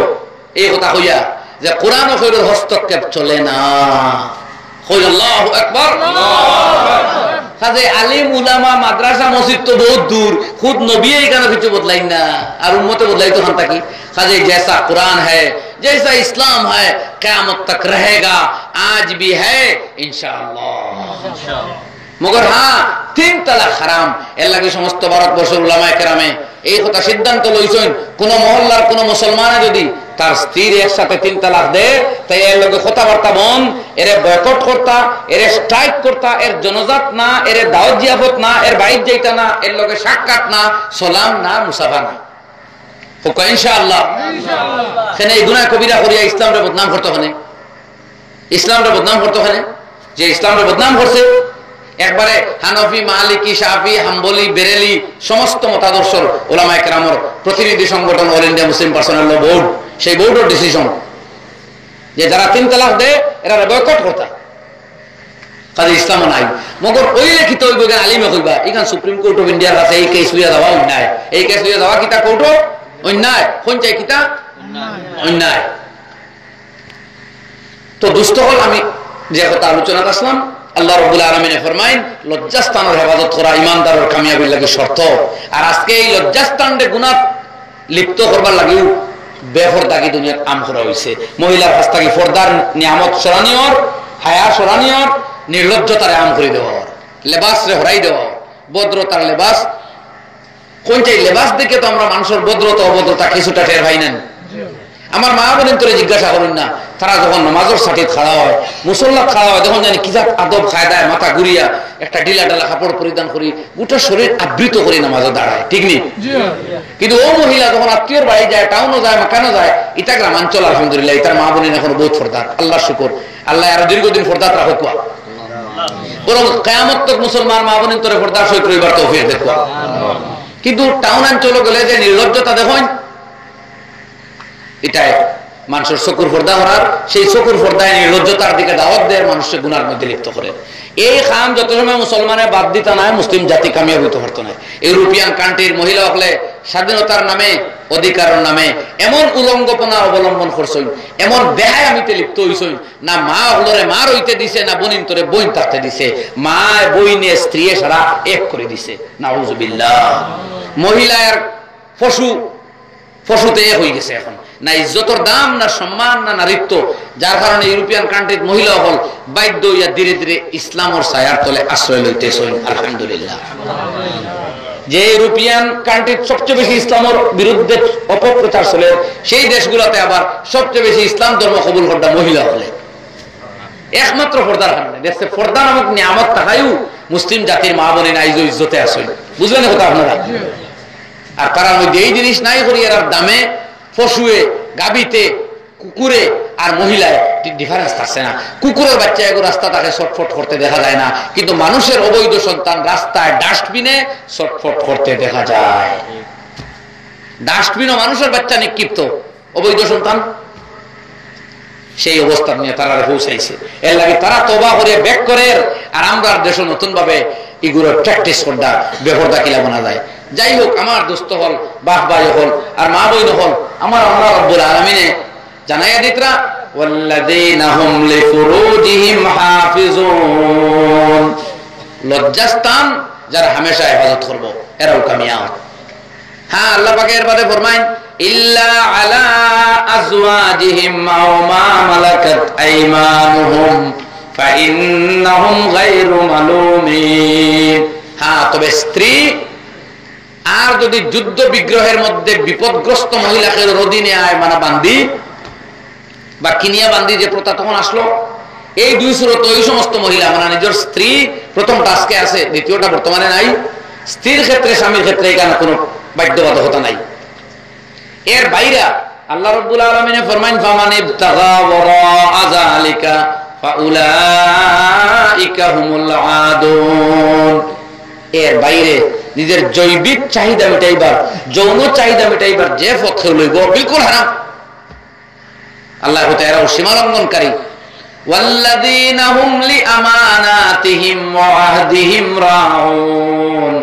S2: এই কথা হইয়া যে কোরআন ও খৈরের হস্তক্ষেপ চলে না। কই আল্লাহু আকবার। কাজে আলিম উলামা মাদ্রাসা মসজিদ তো বহুত দূর, খুদ নবী এখানে কিছু বদলাই না, আর উম্মতে বদলাই তো খান থাকি। কাজে जैसा कुरान है, जैसा इस्लाम है, क़यामत तक रहेगा, आज भी है इंशाअल्लाह। मगर हाँ 3 তালাক হারাম। এর লাগে সমস্ত ভারতবর্ষের উলামায়ে কেরামে এই কথা সিদ্ধান্ত লইছেন, কোন মহল্লার কোন মুসলমানে যদি তার স্ত্রীর একসাথে 3 তালাক দেয়, তাই এর লগে কথাবার্তা বন্ধ, এর বয়কট করতা, এর স্ট্রাইক করতা, এর জনজাত না, এর দাওয়াত জিয়াফত না, এর বাইত যাইতা না, এর লগে সাক্ষাৎ না, সালাম না, মুসাফা না। হোক ইনশাআল্লাহ। সেনে এই গুনাহ কবিরা করিয়া ইসলামরে বদনাম করতে হবে, ইসলামরে বদনাম করতে হবে। যে ইসলামরে বদনাম করছে একবারে হানফি, মালিকি, শাফি, হাম্বলি, বেরেলি সমস্ত মতাদর্শের উলামায়ে কেরামের প্রতিনিধি সংগঠন অল ইন্ডিয়া মুসলিম পার্সোনাল ল বোর্ড, সেই বোর্ডের ডিসিশন যে যারা 3 তালাক দেয় এরা বয়কট করতা। কাজে ইসলাম নাই, মগর ওই লিখিত হইব কেন আলিমে কইবা এখান সুপ্রিম কোর্ট অফ ইন্ডিয়ার কাছে এই কেস লইয়া দেওয়া অন্যায়, এই কেস লইয়া দেওয়া কিতা কোর্ট অন্যায়, কোন চাই কিতা অন্যায়। তো দুষ্ট হল আমি যে কথা আলোচনা আসলাম, আল্লাহ রাব্বুল আলামিন ফরমাইন লজ্জাস্থানের হেফাজত করা ইমানদারের কামিয়াবির লাগে শর্ত। আর আজকে এই লজ্জাস্থানরে গুনাহ লিপ্ত করবার লাগেও বেপরদাগি দুনিয়ার আম করা হয়েছে। মহিলার কাছ থেকে পর্দার নিয়ামত সরানিয়র, হায়া সরানিয়র, নির্লজ্জতারে আম করে দেওয়া, লেবাস রে হরাই দেওয়া, ভদ্রতার লেবাস। কোন চাই লেবাস দেখে তো আমরা মানুষের ভদ্রতা অভদ্রতা কিছুটা টের পাই না। আমার মা বোনের তোরে জিজ্ঞাসা করুন না, তারা যখন নামাজের সাথে খাড়া হয়, মুসল্লা খাড়া হয়, তখন জানি কিজাত আদব খায়দায় মাথা ঘুরিয়া একটা ঢিলা ঢালা কাপড় পরিধান করি, গোটা শরীর আবৃত করে নামাজে দাঁড়ায়, ঠিক নেই? কিন্তু ও মহিলা যখন আত্মীয়র বাড়ি যায়, টাউনও যায়, কেন যায়, এটা গ্রামাঞ্চল আলহামদুলিল্লাহ, এটার মা বোনের এখনো বহুত ফরদার, আল্লাহ শুকর, আল্লাহ আরো দীর্ঘদিন ফরদাত রাখো, বরং কিয়ামত তক মুসলমান মা বোনের তোরে ফরদার সহিত রইবার তৌফিক দেখো। কিন্তু টাউন অঞ্চলে গেলে যে নির্লজ্জতা দেখুন, এটাই মানুষের চকুর পর্দা করার, সেই চকুর পর্দায় নির্লজ্জতার দিকে দাওয়াত দেয়, মানুষকে গুনার মধ্যে লিপ্ত করে। এই খাম যত সময় মুসলমানের বাদ দিতে নাই, মুসলিম জাতি কামিয়াব হইতে পারত না। ইউরোপিয়ান কান্ট্রির মহিলা হলে স্বাধীনতার নামে, অধিকারের নামে এমন উলঙ্গপনা অবলম্বন করছই, এমন বেহায় আমিতে লিপ্ত হইছই, না মা হলরে মা রইতে দিছে, না বোনিন তোরে বইন থাকতে দিছে, মা বইনে স্ত্রী সারা এক করে দিছে। নাউজুবিল্লাহ। মহিলা আর পশুতে এক হয়ে গেছে এখন, না ইজ্জতর দাম, না সম্মান, না নারীত্ব, যার কারণে ইউরোপিয়ান কান্ট্রির মহিলা হল বাধ্য হইয়া ধীরে ধীরে ইসলামের ছায়ার তলে আশ্রয় লইতেছে। আলহামদুলিল্লাহ। যে ইউরোপিয়ান কান্ট্রির সবচেয়ে বেশি ইসলামের বিরুদ্ধে অপপ্রচার চলে, সেই দেশগুলোতে আবার সবচেয়ে বেশি ইসলাম ধর্ম কবুল করতে মহিলা হলে, একমাত্র পর্দার কারণে। দেশে পর্দা নামক নিয়ামত থাকায়ও মুসলিম জাতির মা বোনের আইজ ইজ্জতে আসেন, বুঝলেন কথা আপনারা? আর তারা মধ্যে এই জিনিস নাই করি, এর দামে পশুয়ে, গাবিতে, কুকুরে আর মহিলায় ডিফারেন্স থাকছে না। কুকুরের বাচ্চা এগো রাস্তা তাকে ছটফট করতে দেখা যায় না, কিন্তু মানুষের অবৈধ সন্তান রাস্তায় ডাস্টবিনে ছটফট করতে দেখা যায়। ডাস্টবিনও মানুষের বাচ্চা নিক্ষিপ্ত, অবৈধ সন্তান। সেই অবস্থা নিয়ে তারা পৌঁছাইছে। এর লাগে তারা তওবা করে ব্যাক করে, আর আমরা দেশ নতুন ভাবে এগুলো প্র্যাকটিস করতে বেপরদা কিলা বানা যায়। যাই হোক, আমার দোস্ত হল, বাপ ভাই হল, আর মা বইন হল, আমার আল্লাহ রাব্বুল আলামিনে জানাইয়া দিতরা, ওয়াল্লাযীনা হুম লিফুরুজিহিম হাফিজুন, লজ্জাস্থান যারা হামেশা হেফাজত করব, এরাও কামিয়াব। হ্যাঁ, আল্লাহ পাক এর বাদে ফরমায়, ইল্লা আলা আজওয়াজিহিম আও মা মালাকাত আইমানুহুম ফাইন্নাহুম গায়রু মালুমিন। হ্যাঁ, তবে স্ত্রী আর যদি যুদ্ধ বিগ্রহের মধ্যে বিপদগ্রস্ত মহিলাকে রদিনে আয় মানা বান্দি বা কিনিয়া বান্দি যে প্রথা তখন আসলো, এই দুই সুরত ওই সমস্ত মহিলা মানে নিজের স্ত্রী প্রথমটা আজকে আছে, দ্বিতীয়টা বর্তমানে নাই। স্ত্রীর ক্ষেত্রে, স্বামীর ক্ষেত্রে এখানে কোনো বাধ্যবাধকতা নাই। এর বাইরে আল্লাহ রাব্বুল আলামিন ফরমায়েন, ফামান ইবতাগা ওয়ারা যালিকা ফাউলাইকা হুমুল আদুন। এর বাইরে নিজের জৈবিক চাহিদা মিটাইবার, যৌন চাহিদা মিটাইবার যে পথ লইব, বিলকুল হারাম। আল্লাহ কইতে এরা সীমা লঙ্ঘনকারী। ওয়াল্লাযীনা হুম লিআমানাতিহিম ওয়া আহদিহিম রাউন।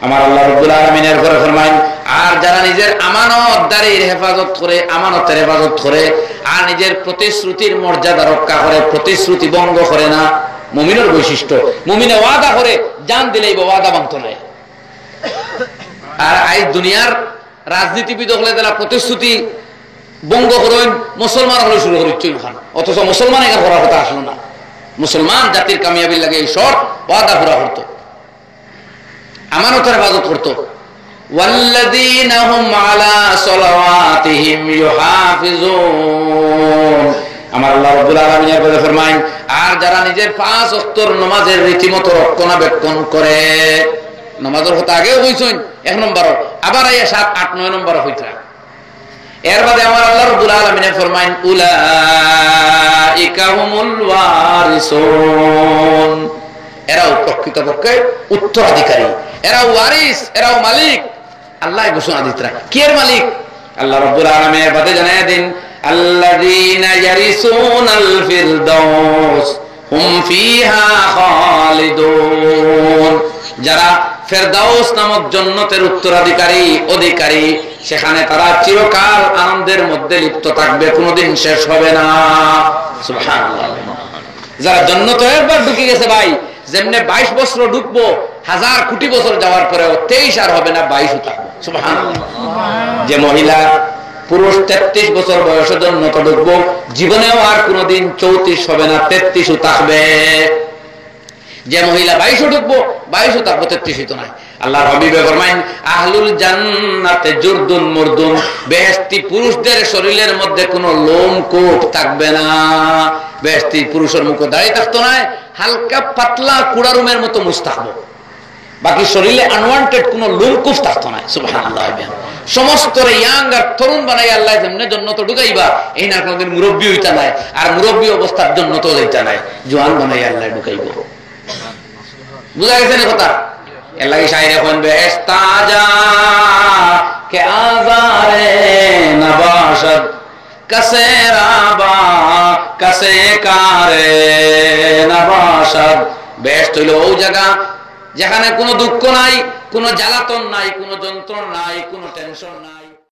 S2: আমার আল্লাহ রাব্বুল আলামিনের ঘরে ফরমায়েন, আর যারা নিজের আমানতদারির হেফাজত করে, আমানতের হেফাজত করে, আর নিজের প্রতিশ্রুতির মর্যাদা রক্ষা করে, প্রতিশ্রুতি ভঙ্গ করে না। মুমিনের বৈশিষ্ট্য, মুমিনে ওয়াদা করে জান দিলেই ওয়াদা ভাঙতো না। আর আজ দুনিয়ার রাজনীতিবিদ হলে যারা প্রতিশ্রুতি ভঙ্গ করেন, মুসলমান হলে শুরু করেছেন খান, অথচ মুসলমান এখানে করার কথা আসলো না। মুসলমান জাতির কামিয়াবির লাগে এই শর্ট ওয়াদা পুরা করতো, আমানতের হেফাজত করতো। ওয়াল্লাযীনা হুম আলা সালাওয়াতিহিম ইউহাফিজুন। আমার আল্লাহ রাব্বুল আলামিনের কথা ফরমায়, আর যারা নিজের 5 ওয়াক্তের নামাজের রীতিমতো রক্ষণাবেক্ষণ করে, নামাজের কথা আগেও কইছেন 1 নম্বর, আবার আইয়া 7, 8, 9 নম্বর হইতা। এর বাদে আমার আল্লাহ রাব্বুল আলামিন ফরমায়, উলাইকা হুমুল ওয়ারিসুন। এরাও প্রকৃতপক্ষে উত্তরাধিকারী, এরাও ওয়ারিস, এরাও মালিক। আল্লাহ ঘোষণা দিতরা, কি এর মালিক? আল্লাহ রাব্বুল আলামিন এর বাদে জানায় দিন, আল্লাযীনা ইয়ারিসুনাল ফিরদাউস হুম ফিহা খালিদুন। যারা ফেরদাউস নামক জান্নাতের উত্তরাধিকারী, অধিকারী, সেখানে তারা চিরকাল আনন্দের মধ্যে লিপ্ত থাকবে, কোনোদিন শেষ হবে না। সুবহানাল্লাহ। যারা জান্নাতে একবার ঢুকে গেছে ভাই, যেমনে 22 বছর ঢুকবো, 1000 কোটি বছর যাওয়ার পরেও 23 আর হবে না, 22 থাকবে। সুবহানাল্লাহ। যে মহিলা পুরুষ 33 বছর বয়সে জান্নাতে ঢুকবো, জীবনেও আর কোনোদিন 34 হবে না, 33 থাকবে। যে মহিলা 2200 ঢুকবো 2200 তারপর 33 তো নাই। আল্লাহর হাবিবে ফরমায়েন আহলুল জান্নাতে জুরদুন মুরদুন, বেহেশতি পুরুষদের শরীরের মধ্যে কোনো লোমকূপ থাকবে না। বেহেশতি পুরুষের মুখে দাড়ি থাকতো না, হালকা পাতলা কুড়ারুমের মতো মুছ থাকবো, বাকি শরীরে আনওয়ান্টেড কোনো লোমকূপ থাকতো না। সুবহানাল্লাহ। সমস্ত ইয়াং আর তরুণ বানাই আল্লাহ যেমনে জন্নত ঢুকাইবা, এই না কোনদিন মুরব্বী হইতা নাই, আর মুরব্বী অবস্থার জন্নত যাইতা নাই, জোয়ান বানাই আল্লাহ ঢুকাইব। বুঝা গেছে না কথা? এর লাগি শায়রে কোন বেহেশতা যা কে আজারে নবাশত কাসে রাবা কাসে কারে নবাশত। বেহেশত হইল ওই জায়গা যেখানে কোনো দুঃখ নাই, কোনো জ্বালাতন নাই, কোনো যন্ত্রণা নাই, কোনো টেনশন নাই।